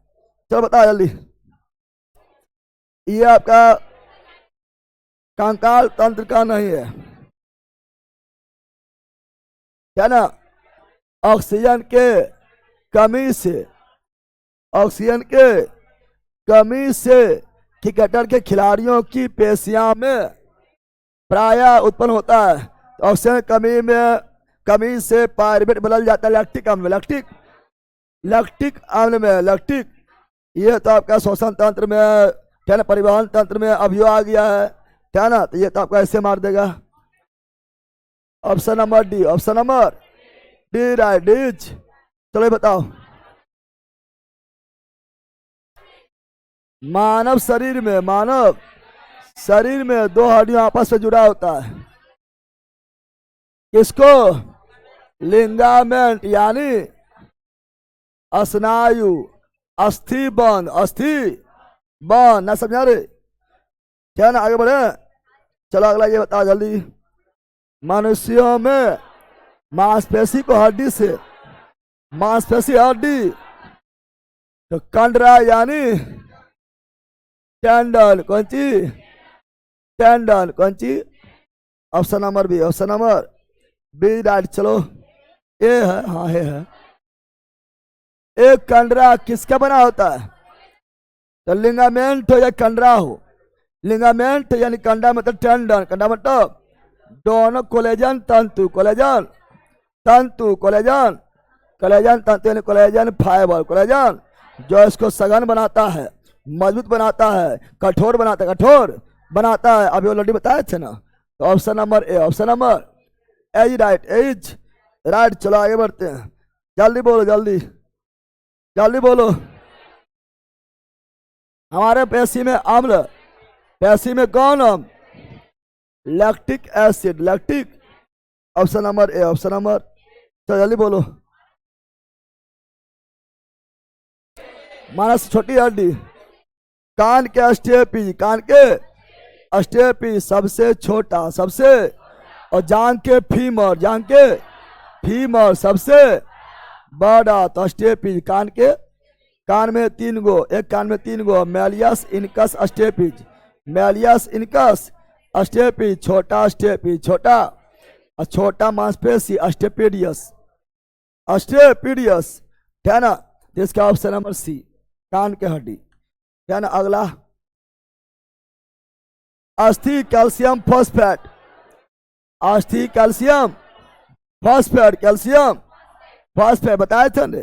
S1: चलो बताओ जल्दी। ये आपका कंकाल तंत्र का नहीं है, क्या ना। ऑक्सीजन के कमी से, ऑक्सीजन के कमी से क्रिकेटर के खिलाड़ियों की पेशियां में प्रायः उत्पन्न होता है। ऑक्सीजन कमी से पायरुवेट बदल जाता है लैक्टिक अम्ल में, लैक्टिक अम्ल में, लैक्टिक। ये तो आपका श्वसन तंत्र में, क्या ना, परिवहन तंत्र में अभियोग आ गया है, क्या ना। तो ये तो आपका ऐसे मार देगा। Option number D, option number D right, D's. चलो बताओ, मानव शरीर में दो हड्डियां आपस में जुड़ा होता है, किसको? लिंगामेंट यानी स्नायु, अस्थि बंध, ना समझा रे, क्या ना। आगे बढ़े, चलो अगला ये बताओ जल्दी। मनुष्यों में मांसपेशी को हड्डी से मांसपेशी हड्डी, तो कंडरा यानी टेंडन, कौन सी टेंडन, कौन सी option number B, option number B right. चलो ए है, हाँ है। एक कंडरा किसका बना होता है? तो लिंगामेंट हो या कंडरा हो। लिंगामेंट यानी कंडा मतलब टेंडन, कंडा मतलब दोनों कोलेजन तंतु, कोलेजन तंतु, कोलेजन कोलेजन तंतु यानी कोलेजन फाइबर, कोलेजन जो इसको सघन बनाता है, मजबूत बनाता है, कठोर बनाता है, कठोर बनाता है। अभी ऑलरेडी बताए थे ना। तो option number A, option number A's right, A's right. चलो आगे बढ़ते हैं, जल्दी बोलो, जल्दी जल्दी बोलो। हमारे पेशी में अम्ल, पेशी में कौन अम्ल? Lactic acid, lactic. Option number A, option number, चलो जल्दी बोलो। मानस छोटी हड्डी, कान के अस्टेपी, कान के अस्टेपी सबसे छोटा, सबसे, और जांग के फीमर, जांग के फीमर सबसे बड़ा। तो अस्टेपीज कान के, कान में 3 गो, एक कान में 3 गो, मैलियस इनकस अस्टेपीज, मैलियस इनकस अस्टेपीज, छोटा अस्टेपीज, छोटा, और छोटा मांसपेशी अस्टेपेडियस, अस्टेपेडियस, है ना। इसका ऑप्शन नंबर सी, कान के हड्डी, है ना। अगला अस्थि कैल्शियम फॉस्फेट, अस्थि कैल्शियम फॉस्फेट, कैल्शियम फॉस्फेट बताए थे ना,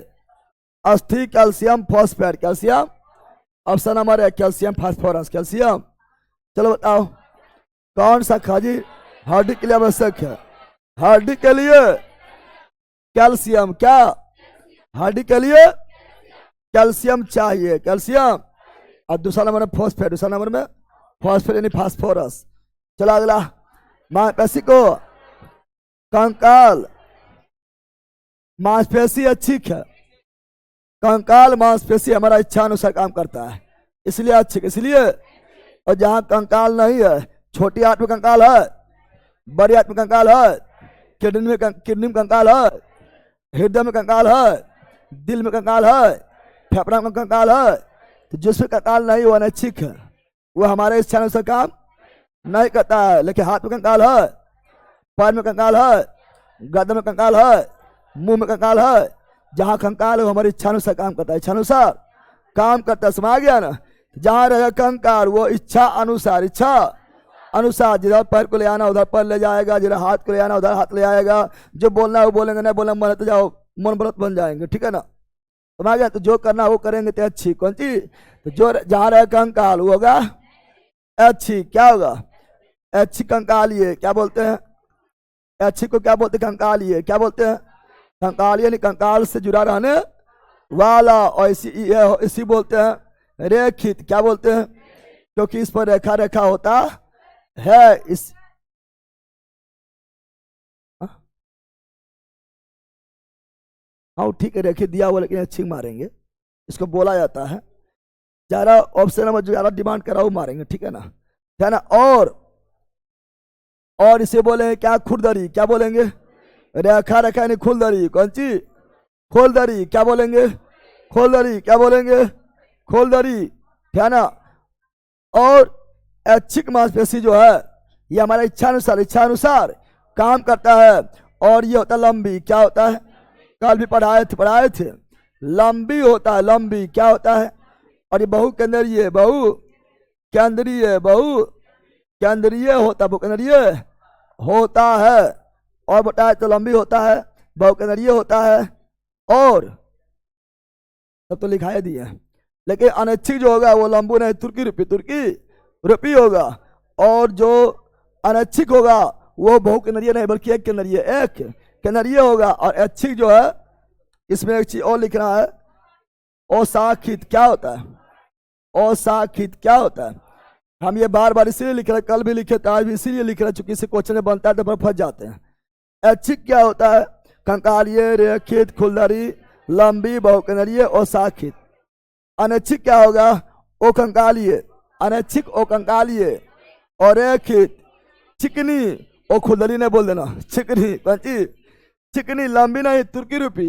S1: अस्थि calcium phosphate, calcium, option number है कैल्शियम फास्फोरस, कैल्शियम। चलो बताओ कौन सा खाजी हड्डी के लिए आवश्यक है? हड्डी के लिए कैल्शियम, क्या हड्डी के लिए कैल्शियम चाहिए, कैल्शियम। और दूसरा नंबर में फॉस्फेट, दूसरा नंबर में फॉस्फेट यानी फास्फोरस। चलो अगला, मांसपेशी को कंकाल मांसपेशी अच्छी है, कंकाल मांसपेशी हमारा इच्छा अनुसार काम करता है, इसलिए अच्छी, इसलिए। और जहां कंकाल नहीं है, छोटी आंत में कंकाल है, बड़ी आंत में कंकाल है, किडनी में कंकाल है, हृदय में कंकाल है, दिल में कंकाल है, फेफड़ा में कंकाल है, तो जिसमें कंकाल नहीं वो अनैच्छिक है, वो हमारे इच्छा अनुसार काम नहीं करता है। लेकिन हाथ में कंकाल है, पैर में कंकाल है, गर्दन में कंकाल है, मुंह में कंकाल है, जहां कंकाल है वो हमारी इच्छा अनुसार काम करता है, इच्छा अनुसार काम करता है। समझ गया ना। जहां रहेगा कंकाल वो इच्छा अनुसार, इच्छा अनुसार, जिधर पैर को ले आना उधर पैर ले जाएगा, जिधर हाथ को ले आना उधर हाथ ले आएगा, जो बोलना है वो बोलेंगे, नहीं बोलना मन तो जाओ मन व्रत बन जाएंगे, ठीक है ना। समझ गया। तो जो करना वो करेंगे तो अच्छी, कौन सी? तो जो जहां रहे कंकाल वो होगा अच्छी, क्या होगा? अच्छी कंकालिए, क्या बोलते हैं अच्छी को? क्या बोलते हैं? कंकालिए, क्या बोलते हैं? कंकालिए यानी कंकाल से जुड़ा रहने वाला, और इसी बोलते हैं रेखित, क्या बोलते हैं? क्योंकि इस पर रेखा रेखा होता है। इस हाँ ठीक है, रेखित दिया हुआ लेकिन अच्छी मारेंगे, इसको बोला जाता है। ज्यादा ऑप्शन नंबर जो ज्यादा डिमांड करा वो मारेंगे, ठीक है ना, है ना। और इसे बोलेंगे क्या? खुरदरी, क्या बोलेंगे? रेखा रेखा यानी खुलदरी, कौन सी? खोलदरी, क्या बोलेंगे? खोलदरी, क्या बोलेंगे? खोलदरी, है ना। और ऐच्छिक मांसपेशी जो है ये हमारा इच्छा अनुसार काम करता है, और ये होता है लंबी, क्या होता है? कल भी पढ़ाए थे लंबी होता है, लंबी क्या होता है? और ये बहु केंद्रीय होता है, और बताया तो लंबी होता है, बहुकेंद्रीय होता है, और सब तो लिखाई दिए हैं। लेकिन अनैच्छिक जो होगा वो लंबू नहीं, तुर्की रूपी होगा, और जो अनैच्छिक होगा वो बहुकेंद्रीय नहीं बल्कि एक केंद्रीय होगा। और ऐच्छिक जो है इसमें एक चीज और लिखना है, अशाखित, क्या होता है? अशाखित क्या होता है? हम ये बार बार इसीलिए लिख रहे, कल भी लिखे थे, आज भी इसीलिए लिख रहे, चूंकि इसे क्वेश्चन में बनता है तो फंस जाते हैं। ऐच्छिक क्या होता है? कंकालिय, रेखित, खुलदरी, लंबी, बहुकेंद्रीय और शाखित। अनैच्छिक क्या होगा? ओ कंकालिय, अनैच्छिक ओ कंकालिय, और रेखित चिकनी, ओ खुलदरी ने बोल देना चिकनी, कौन सी? चिकनी, लंबी नहीं, तुर्की रूपी,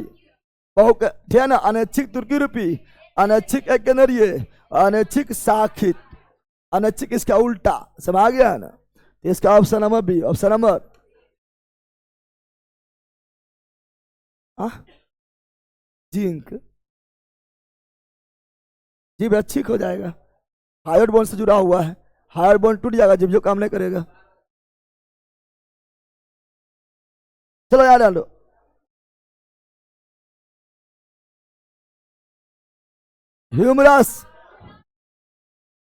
S1: ठीक है ना, अनैच्छिक तुर्की रूपी, अनैच्छिक एक के अंदर ये अनैच्छिक साखित, अनैच्छिक इसका उल्टा, सब आ गया है ना। तो इसका option number B, option number जिंक, जीव अच्छी हो जाएगा, हायर बॉन्ड से जुड़ा हुआ है, हायर बॉन्ड टूट जाएगा, जीव जो काम नहीं करेगा। चलो यार डालो, ह्यूमरस,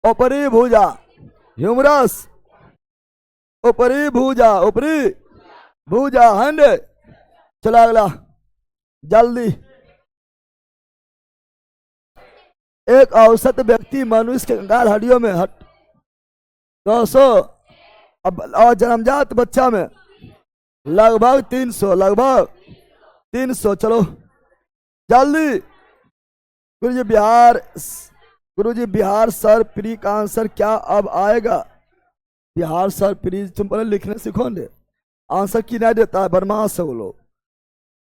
S1: ऊपरी भुजा, ह्यूमरस ऊपरी भुजा, ऊपरी भुजा, हैंड। चलो अगला जल्दी। एक औसत व्यक्ति मनुष्य के कंकाल हड्डियों में 200 और जन्मजात बच्चा में लगभग 300, लगभग 300। चलो जल्दी। गुरुजी बिहार सर प्री का आंसर क्या अब आएगा? बिहार सर प्री तुम पहले लिखने सीखो ने, आंसर की नहीं देता है, बदमाश है वो लोग,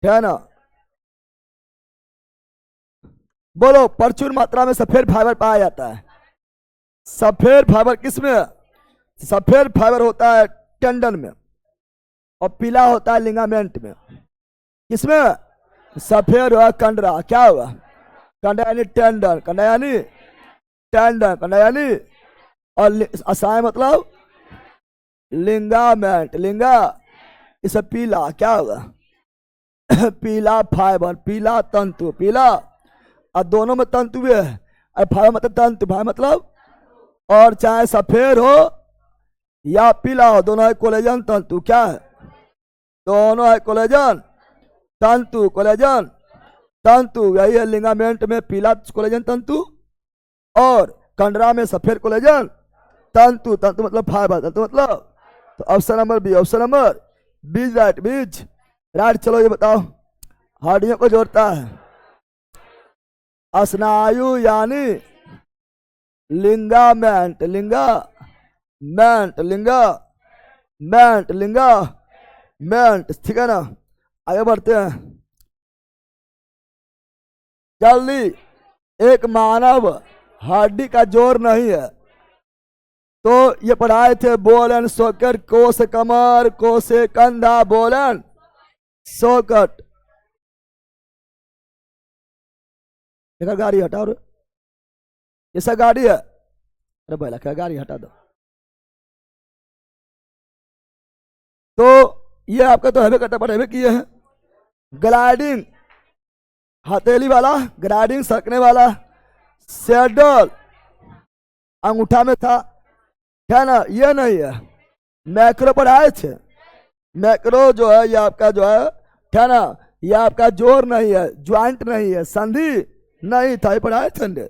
S1: है ना। बोलो, प्रचुर मात्रा में सफेद फाइबर पाया जाता है। सफेद फाइबर किसमें? सफेद फाइबर होता है टेंडन में, और पीला होता है लिगामेंट में। किसमें? सफेद हुआ कंडरा, क्या हुआ? कंडा यानी टेंडन, कंडा यानी टेंडन, कंडा यानी, और असाय मतलब लिंगामेंट, लिंगा इसे पीला, क्या होगा? पीला फाइबर, पीला तंतु, पीला, और दोनों में तंतु भी है, और फाइबर मतलब तंतु, फाइबर मतलब, और चाहे सफेद हो या पीला हो, दोनों है कोलेजन तंतु, क्या है? दोनों है कोलेजन तंतु, कोलेजन तंतु। यही है लिगामेंट में पीला कोलेजन तंतु, और कंडरा में सफेद कोलेजन तंतु, तंतु मतलब फाइबर, तंतु मतलब। तो option number B, option number B's, right, B's right. चलो ये बताओ, हड्डियों को जोड़ता है स्नायु यानी लिंगामेंट, लिंगामेंट, लिंगामेंट, लिंगामेंट, ठीक है ना। आगे बढ़ते हैं जल्दी। एक मानव हड्डी का जोड़ नहीं है, तो ये पढ़ाए थे बोल एंड सॉकेट, कोस कमर, कोसे कंधा, बोल एंड सॉकेट। गाड़ी हटाओ रे, ऐसा गाड़ी है, अरे भाई क्या गाड़ी हटा दो। तो ये आपका तो हैवे करता पड़े किए हैं। ग्लाइडिंग हथेली वाला, ग्लाइडिंग सरकने वाला, सैडल अंगूठा में था, है ना, ये नहीं है। मैक्रो पर आए थे, मैक्रो जो है ये आपका जो है ना, ये आपका जोर नहीं है, ज्वाइंट नहीं है, संधि नहीं था, ये पढ़ाए थे।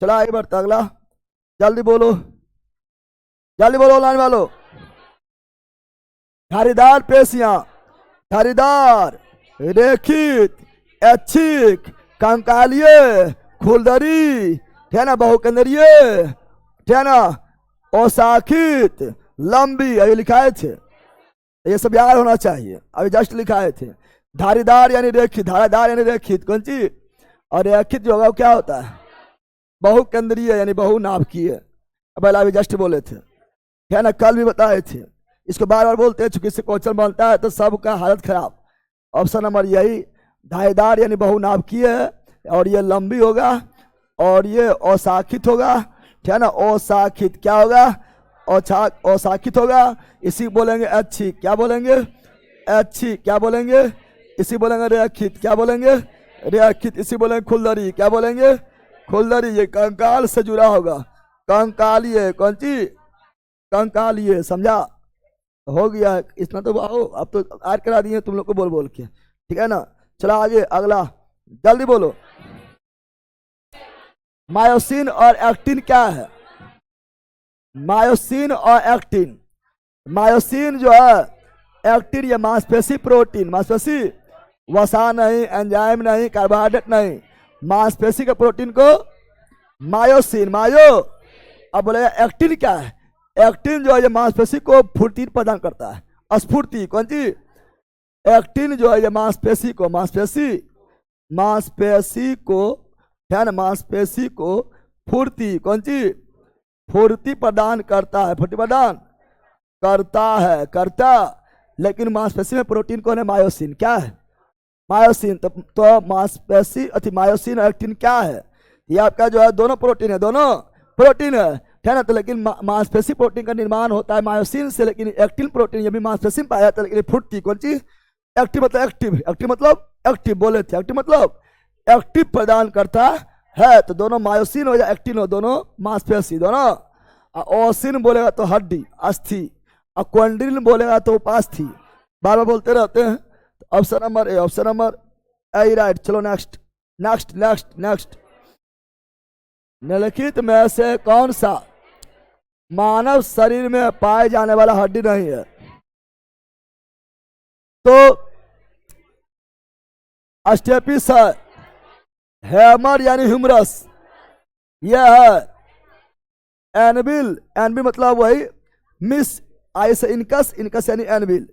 S1: चलो आगे बढ़ता अगला, जल्दी बोलो, जल्दी बोलो लाइन वालों। धारीदार पेशियां, धारीदार, रेखित, ऐच्छिक, कंकालीय, खुलदरी, है ना, बहुकेंद्रीय, है ना, अशाखित, लंबी, ये लिखाए थे, ये सब याद होना चाहिए, अभी जस्ट लिखाए थे। धारीदार यानी रेखित, धारीदार यानी रेखित, कौन सी? और रेखित जो होगा क्या होता है? बहुकेंद्रीय यानी बहुनाभिकीय, अब अभी जस्ट बोले थे, है ना, कल भी बताए थे। इसको बार बार बोलते हैं, चूंकि इससे क्वेश्चन बनता है तो सबका हालत खराब। ऑप्शन नंबर यही, धारीदार यानी बहुनाभिकीय है, और ये लंबी होगा, और ये अशाखित होगा, ठीक है ना, अशाखित क्या होगा? अशाखित होगा। इसी बोलेंगे अच्छी, क्या बोलेंगे? अच्छी, क्या बोलेंगे? इसी बोलेंगे रेखित, क्या बोलेंगे? रेखित। इसी बोलेंगे खुलदरी, क्या बोलेंगे? खुलदरी। ये कंकाल से जुड़ा होगा, कंकालीय, कौन सी? कंकालीय, समझा? हो गया इतना तो, आओ अब तो ऐड करा दिए तुम लोग को बोल बोल के, ठीक है ना। चलो आगे अगला, जल्दी बोलो। मायोसिन और एक्टिन क्या है? मायोसिन और एक्टिन, मायोसिन जो है, एक्टिन ये मांसपेशी प्रोटीन, मांसपेशी, वसा नहीं, एंजाइम नहीं, कार्बोहाइड्रेट नहीं, मांसपेशी के प्रोटीन को मायोसिन, मायो। अब बोले एक्टिन क्या है? एक्टिन जो है ये मांसपेशी को फुर्ती प्रदान करता है, स्फूर्ति, कौन सी? एक्टिन जो है ये मांसपेशी को, मांसपेशी मांसपेशी को, है ना, मांसपेशी को फुर्ती, कौन सी, फुर्ती प्रदान करता है, फुर्ती प्रदान करता है, करता। लेकिन मांसपेशी में प्रोटीन कौन है, मायोसिन, क्या है, मायोसिन। तो मांसपेशी अति मायोसिन और एक्टिन क्या है, ये आपका जो है दोनों प्रोटीन है, दोनों प्रोटीन है ना। तो लेकिन मांसपेशी प्रोटीन का निर्माण होता है मायोसिन से, लेकिन एक्टिन प्रोटीन ये भी मांसपेशी में पाया जाता है, लेकिन फुर्ती कौन सी, एक्टिव मतलब एक्टिव, एक्टिव मतलब एक्टिव, बोले थे एक्टिव मतलब एक्टिव प्रदान करता है। तो दोनों मायोसिन हो या एक्टिन हो, दोनों मांसपेशी दोनों। ओसिन बोलेगा तो हड्डी, अस्थि, और क्वांड्रिन बोलेगा तो उपास्थि, बार बार बोलते रहते हैं। Option number A, option number A right. चलो नेक्स्ट नेक्स्ट नेक्स्ट नेक्स्ट। निम्नलिखित में से कौन सा मानव शरीर में पाए जाने वाला हड्डी नहीं है। तो स्टेपिस है, हैमर यानी ह्यूमरस, यह है एनबिल, एनबिल मतलब वही मिस, आई से इनकस, इनकस यानी एनबिल।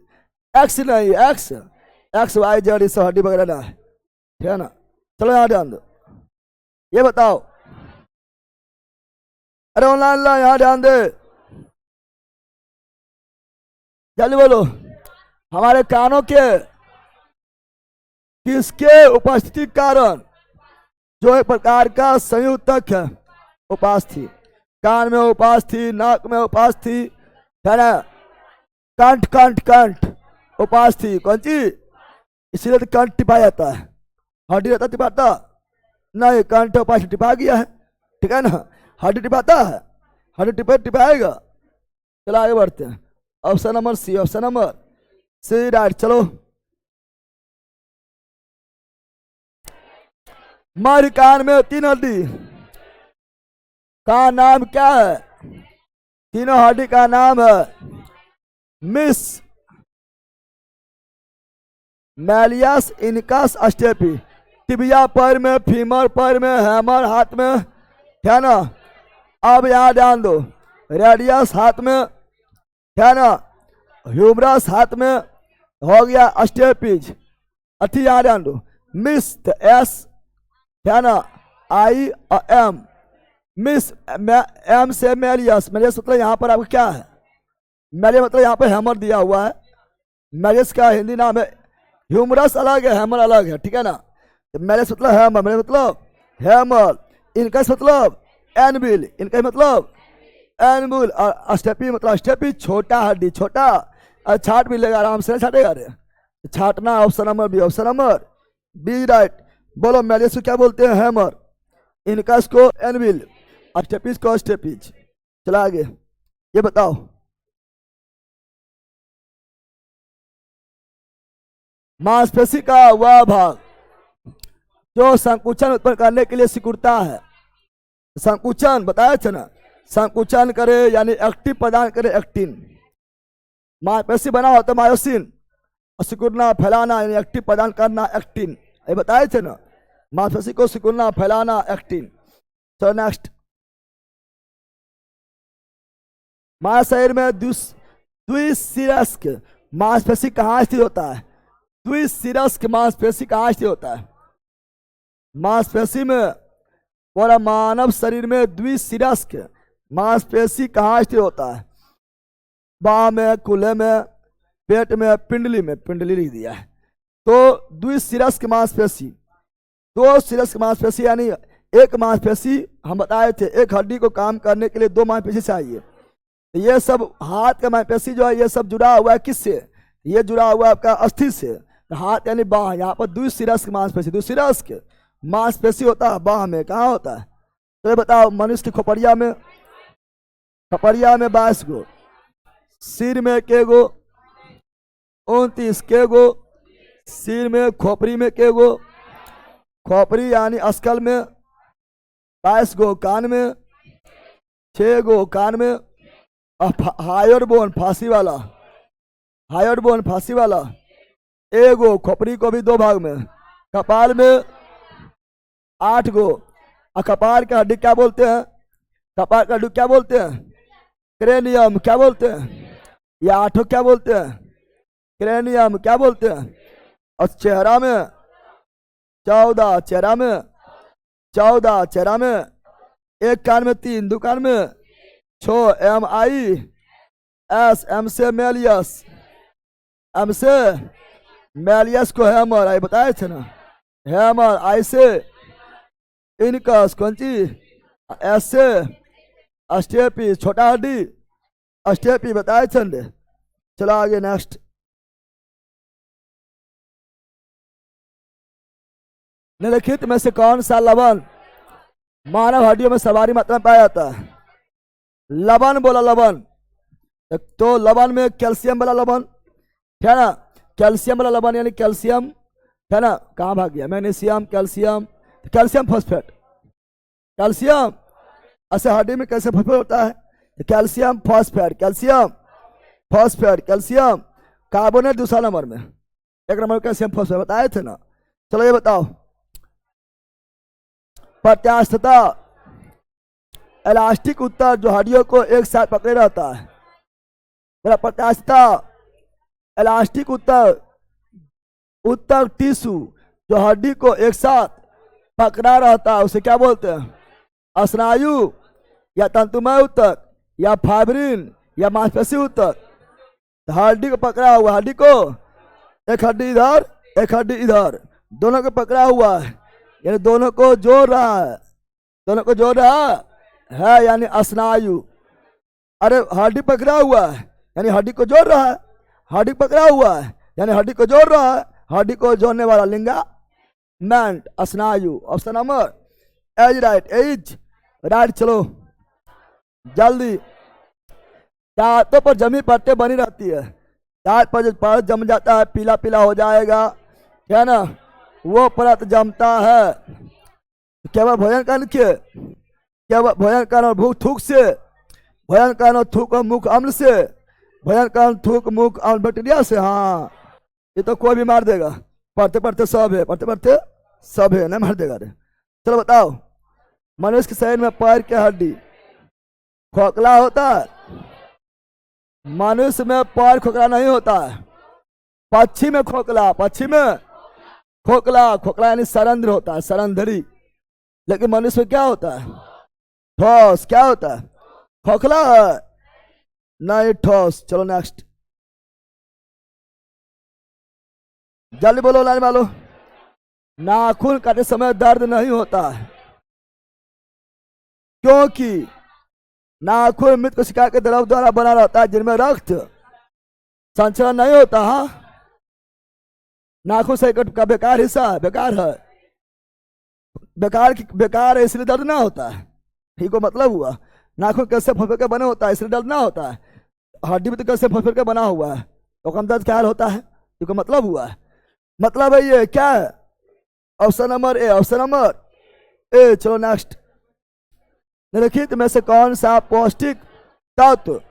S1: एक्स नहीं, एक्स एक्स वाई जेड इस हड्डी वगैरह ना है, ठीक है ना। चलो यहाँ ध्यान दो, ये बताओ, अरे ऑनलाइन ला, यहाँ ध्यान दे, जल्दी बोलो। हमारे कानों के किसके उपस्थिति के कारण, जो एक प्रकार का संयुक्तक है, उपास थी, कान में उपास थी, नाक में उपास थी, है ना, कंठ कंठ कंठ उपास थी, कौन सी, इसीलिए तो कंठ टिपा जाता है, हड्डी रहता टिपाता नहीं, कंठ उपास टिपा गया है, ठीक है ना, हड्डी टिपाता है, हड्डी टिपे टिपाएगा। चलो आगे बढ़ते हैं, option number C, option number C right. चलो मर कान में तीन हड्डी का नाम क्या है, तीनों हड्डी का नाम है miss, malleus, incus, steppe. Tibia पैर में, फीमर पैर में, हैमर हाथ में, है ना। अब यहाँ ध्यान दो, रेडियस हाथ में, है ना, ह्यूमरस हाथ में, हो गया स्टेपीज। अथी यहाँ ध्यान दो, मिस एस, है ना, आई एम, मिस एम से मैलियस, मैलियस मतलब यहाँ पर आपका क्या है, मैलियस मतलब यहाँ पर हैमर दिया हुआ है, मैलियस का हिंदी नाम है, ह्यूमरस अलग है, हैमर अलग है, ठीक है ना। तो मैलियस मतलब हैमर, मैलियस मतलब हैमर, इनकस मतलब एनबिल, इनका मतलब एनबिल, और स्टेपी मतलब स्टेपी छोटा हड्डी, छोटा, और छाट भी लेगा आराम से, छाटेगा रे, छाटना। Option number B, option number B right. बोलो मैलियस को क्या बोलते हैं, हैमर, इनकस को एनबिल, स्टेपीज को स्टेपीज। चला आगे, ये बताओ, मांसपेशी का वह भाग जो संकुचन उत्पन्न करने के लिए सिकुड़ता है, संकुचन बताया था ना, संकुचन करे यानी एक्टिव प्रदान करे, एक्टिन। मांसपेशी बना होता मायोसिन, और सिकुड़ना फैलाना यानी एक्टिव प्रदान करना, एक्टिन, ये बताए थे ना, मांसपेशी को सिकुड़ना फैलाना, एक्टिन। चलो नेक्स्ट, मानव शरीर में द्विशिरस्क मांसपेशी कहाँ स्थित होता है, द्विशिरस्क मांसपेशी कहाँ स्थित होता है, मांसपेशी में, पूरा मानव शरीर में द्विशिरस्क मांसपेशी कहाँ स्थित होता है, बाह में, कूल्हे में, पेट में, पिंडली में, पिंडली लिख दिया है। तो द्विशिरस्क मांसपेशी, दो शिरस्क मांसपेशी यानी एक मांसपेशी, हम बताए थे एक हड्डी को काम करने के लिए दो मांसपेशी चाहिए। ये सब हाथ का मांसपेशी जो है ये सब जुड़ा हुआ है किससे, ये जुड़ा हुआ है आपका अस्थि से, हाथ यानी बाह, यहाँ पर द्विशिरस्क मांसपेशी, द्विशिरस्क मांसपेशी होता है बाह में, कहाँ होता है, तो ये बताओ, मनुष्य की खोपड़िया में, खोपड़िया में 22 गो, सिर में के गो, 29 के गो, सिर में, खोपड़ी में के गो, खोपड़ी यानी अस्कल में 22 गो, कान में 6 गो, कान में, हायर बोन फांसी वाला, हायर बोन फांसी वाला एगो, खोपड़ी को भी 2 भाग में, कपाल में 8 गो, और कपाल का हड्डी क्या बोलते हैं, कपाल का हड्डी क्या बोलते हैं, क्रेनियम, क्या बोलते हैं, या 8 क्या बोलते हैं, क्रेनियम क्या बोलते हैं। और चेहरा में 14 चेहरा में, 14 चेहरा में, एक कान में 3, दो कान में 6, MIS, M से मेलियस, M से मेलियस को हैमर, आई बताए थे ना, हैमर, आई से इनकस, कौन चीज, S से अस्टेपी, छोटा हड्डी, अस्टेपी बताए थे। चलो आगे नेक्स्ट। निम्नलिखित में से कौन सा लवण मानव हड्डियों में सर्वाधिक मात्रा में पाया जाता है? लवण बोला, लवण, तो लवण में कैल्शियम वाला लवण है ना, कैल्शियम वाला लवण यानी कैल्शियम है ना, कहाँ भाग गया, magnesium, calcium, calcium phosphate, calcium, ऐसे हड्डी में कैसे फॉस्फेट होता है, calcium phosphate, calcium phosphate, calcium carbonate दूसरा नंबर में, एक नंबर कैल्शियम फॉस्फेट बताए थे ना। चलो ये बताओ, प्रत्यास्थता, इलास्टिक उत्तर जो हड्डियों को एक साथ पकड़े रहता है, बोला प्रत्यास्थता, इलास्टिक उत्तर, उत्तर टिश्यू जो हड्डी को एक साथ पकड़ा रहता है उसे क्या बोलते हैं? स्नायु या तंतुमय उत्तर या फाइब्रिन या मांसपेशी उत्तर। हड्डी को पकड़ा हुआ, हड्डी को, एक हड्डी इधर एक हड्डी इधर, दोनों को पकड़ा हुआ है यानी दोनों को जोड़ रहा है, दोनों को जोड़ रहा है यानी स्नायु। अरे हड्डी पकड़ा हुआ है यानी हड्डी को जोड़ रहा है, हड्डी पकड़ा हुआ है यानी हड्डी को जोड़ रहा है, हड्डी को जोड़ने वाला लिंगामेंट, स्नायु। Option number A's right, A's right. चलो जल्दी, दांतों पर जमी परतें बनी रहती है, दांत पर जो परत जम जाता है पीला पीला हो जाएगा है ना, वो परत जमता है केवल भोजन करने के, केवल भोजन करना भूख थूक से, भोजन करना थूक और मुख अम्ल से, भोजन करना थूक मुख अम्ल बैक्टीरिया से। हाँ ये तो कोई भी मार देगा, पढ़ते पढ़ते सब है, पढ़ते पढ़ते सब है, नहीं मार देगा रे। चलो बताओ, मनुष्य के शरीर में पैर की हड्डी खोखला होता है? मनुष्य में पैर खोखला नहीं होता है, पक्षी में खोखला, पक्षी में खोखला, खोखला यानी सरंध्र होता है, सरंधरी। लेकिन मनुष्य में क्या होता है? ठोस। क्या होता है? खोखला है नहीं ठोस। चलो नेक्स्ट, जल्दी बोलो लाइन वालों। नाखून काटते समय दर्द नहीं होता है क्योंकि नाखून मृत कोशिका के द्रव द्वारा बना रहता है जिनमें रक्त संचरण नहीं होता। हाँ, नाखून शरीर का बेकार हिस्सा है, बेकार है, बेकार है इसलिए दर्द ना होता है। ठीक को मतलब हुआ, नाखून कैसे फफड़ के बने होता है इसलिए दर्द ना होता है, हड्डी भी तो कैसे फफड़ के बना हुआ है तो कम दर्द क्या हाल होता है, ठीक मतलब हुआ है। मतलब है ये क्या है? Option number A, option number ए। चलो नेक्स्ट, निम्नलिखित में से कौन सा पौष्टिक तत्व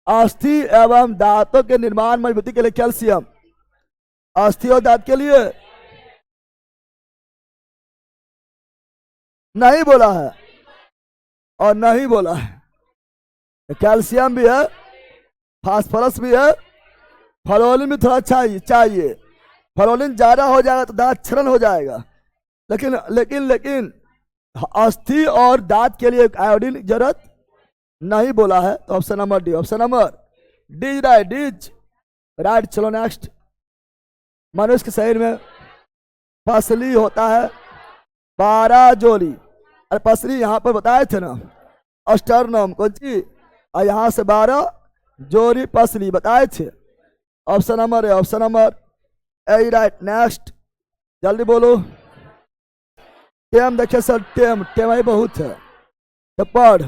S1: अस्थि एवं दांतों के निर्माण मजबूती के लिए कैल्शियम, अस्थि और दांत के लिए नहीं बोला है और नहीं बोला है, कैल्शियम भी है, फास्फोरस भी है, फ्लोरीन भी थोड़ा चाहिए। फ्लोरीन ज्यादा हो जाएगा तो दांत क्षरण हो जाएगा, लेकिन लेकिन लेकिन अस्थि और दांत के लिए आयोडीन की जरूरत नहीं बोला है। तो option number D, option number D right, D's right. चलो नेक्स्ट, मनुष्य के शरीर में पसली होता है 12 जोड़ी, अरे पसली यहाँ पर बताए थे ना, अस्टर्नम कौन सी, और यहाँ से 12 जोड़ी पसली बताए थे। Option number A, option number A right. Next जल्दी बोलो, टेम देखिए सर, टेम ही बहुत है। तो पढ़,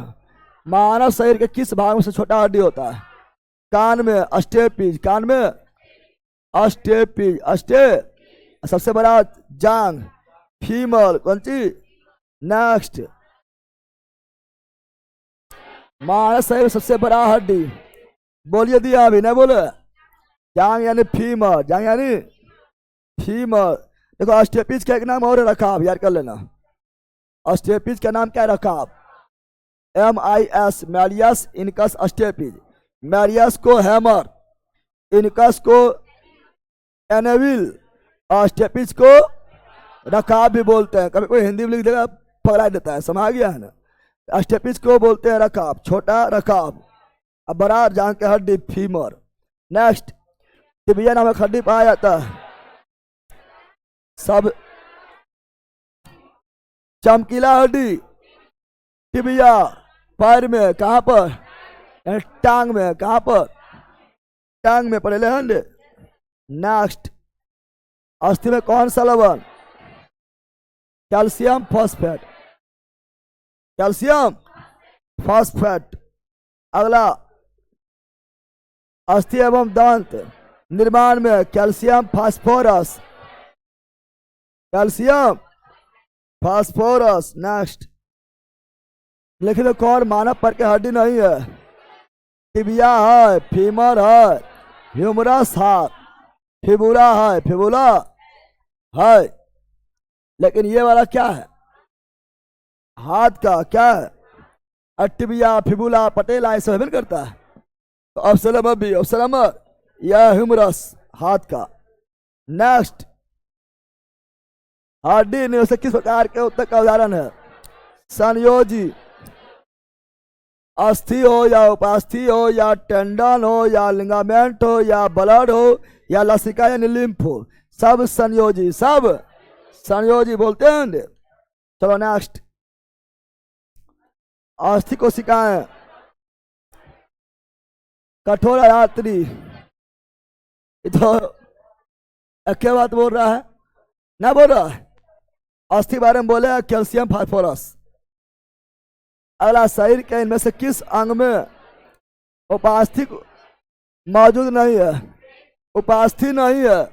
S1: मानव शरीर के किस भाग में से छोटा हड्डी होता है? कान में अस्टेपिज, कान में अस्टेपिज, अस्टे सबसे बड़ा जांग, फीमर कौन सी। नेक्स्ट, मानव शरीर में सबसे बड़ा हड्डी बोलिए, दिया अभी नहीं बोले, जांग यानी फीमर, जांग यानी फीमर। देखो अस्टेपिज का एक नाम और रखा आप याद कर लेना, अस्टेपिज का नाम क्या रखा आप? MIS, malleus incus stapes. Malleus को हैमर, इनकस को एनेविल और स्टेपिज को रकाब भी बोलते हैं। कभी कोई हिंदी में लिख देगा पकड़ा देता है, समझ गया है ना। स्टेपिज को बोलते हैं रकाब, छोटा रकाब। अब बड़ा जान के हड्डी फीमर। नेक्स्ट, टिबिया नामक हड्डी पाया जाता है। सब चमकीला हड्डी टिबिया पैर में, कहां पर? टांग में, कहां पर? टांग में पड़े हंडे। नेक्स्ट, अस्थि में कौन सा लवण? Calcium phosphate, calcium phosphate. अगला, अस्थि एवं दंत निर्माण में calcium phosphorus, calcium phosphorus. Next, लिख दो कौन मानव पर के हड्डी नहीं है? टिबिया है, फीमर है, ह्यूमरस है, फिबुला है, फिबुला है। लेकिन ये वाला क्या है? हाथ का क्या है? टिबिया, फिबुला, पटेला ऐसा विभिन्न करता है। तो option number B, option number, यह ह्यूमरस हाथ का। नेक्स्ट, हड्डी निषेक किस प्रकार के उत्तक का उदाहरण है? संयोजी। अस्थि हो या उपास्थि हो या टेंडन हो या लिगामेंट हो या ब्लड हो या लसिका या लिम्फ हो, सब संयोजी, सब संयोजी बोलते हैं। चलो नेक्स्ट, अस्थि कोशिकाएं कठोर यात्री। तो क्या बात बोल रहा है? ना बोल रहा है। अस्थि बारे में बोले कैल्शियम फास्फोरस। अगला, शरीर के इनमें से किस अंग में उपास्थि मौजूद नहीं है? उपास्थि नहीं है।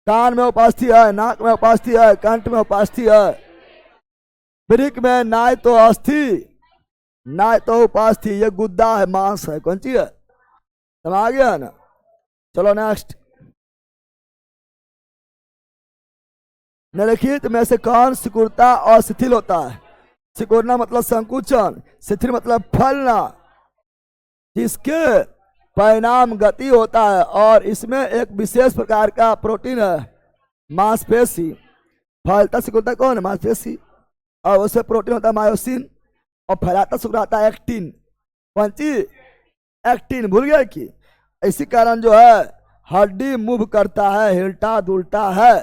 S1: कान में उपास्थि है, नाक में उपास्थि है, कंठ में उपास्थि है। वृक्क में नाय तो अस्थि नाय तो उपास्थि, ये गुद्दा है, मांस है, कौन सी है? समझ गया ना। चलो नेक्स्ट, निम्नलिखित में से कौन सिकुड़ता और शिथिल होता है? सिकुड़ना मतलब संकुचन, शिथिल मतलब फैलना, जिसके परिणाम गति होता है। और इसमें एक विशेष प्रकार का प्रोटीन है, मांसपेशी। फैलता सिकुड़ता कौन है? मांसपेशी। और उससे प्रोटीन होता है मायोसिन। और फैलाता सिकुड़ाता है एक्टिन। कौन सी? एक्टिन। भूल गया कि इसी कारण जो है हड्डी मूव करता है, हिलता डुलता है।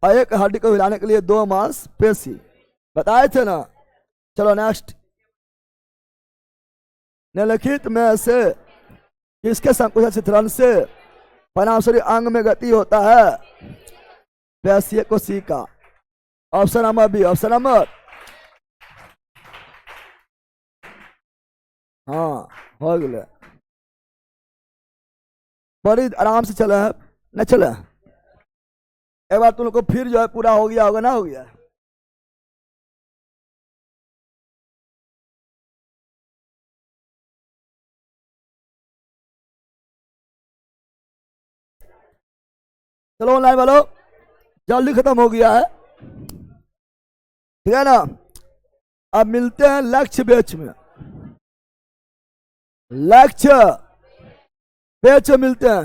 S1: और एक हड्डी को हिलाने के लिए दो मांसपेशी बताए थे ना। चलो नेक्स्ट, निम्नलिखित में से किसके संकुचन शिथिलन से परिणामस्वरूप अंग में गति होता है? पेशीय कोशिका। Option number B, option number, हाँ हो गया। बड़ी आराम से चले हैं, न चले? एक बार तुम लोग को फिर जो है पूरा हो गया होगा ना? हो गया। चलो ऑनलाइन वालों, जल्दी खत्म हो गया है, ठीक है ना। अब मिलते हैं लक्ष्य बैच में। लक्ष्य बैच में मिलते हैं।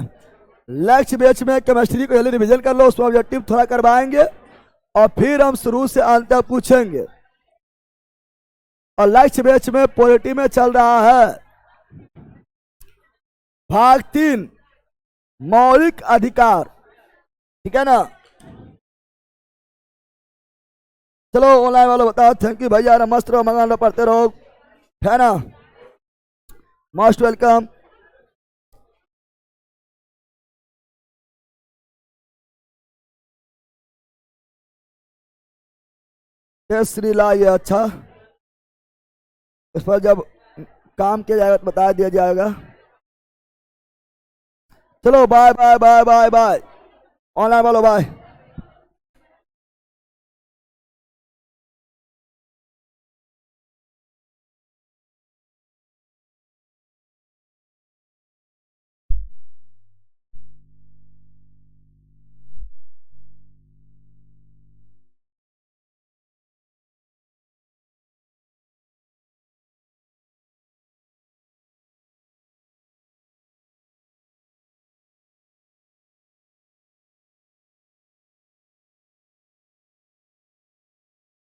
S1: लक्ष्य बैच में केमिस्ट्री को जल्दी रिविजन कर लो, उसमें ऑब्जेक्टिव थोड़ा करवाएंगे और फिर हम शुरू से अंत तक पूछेंगे। और लक्ष्य बैच में पॉलिटी में चल रहा है भाग 3, मौलिक अधिकार, ठीक है ना। चलो ऑनलाइन वालों बताओ। थैंक यू भैया, मस्त रहो, मंगल रहो, पढ़ते रहो, है ना। Most welcome. श्रीला, ये अच्छा, इस पर जब काम किया जाएगा तो बता दिया जाएगा। चलो bye bye bye bye bye, online वालों बाय।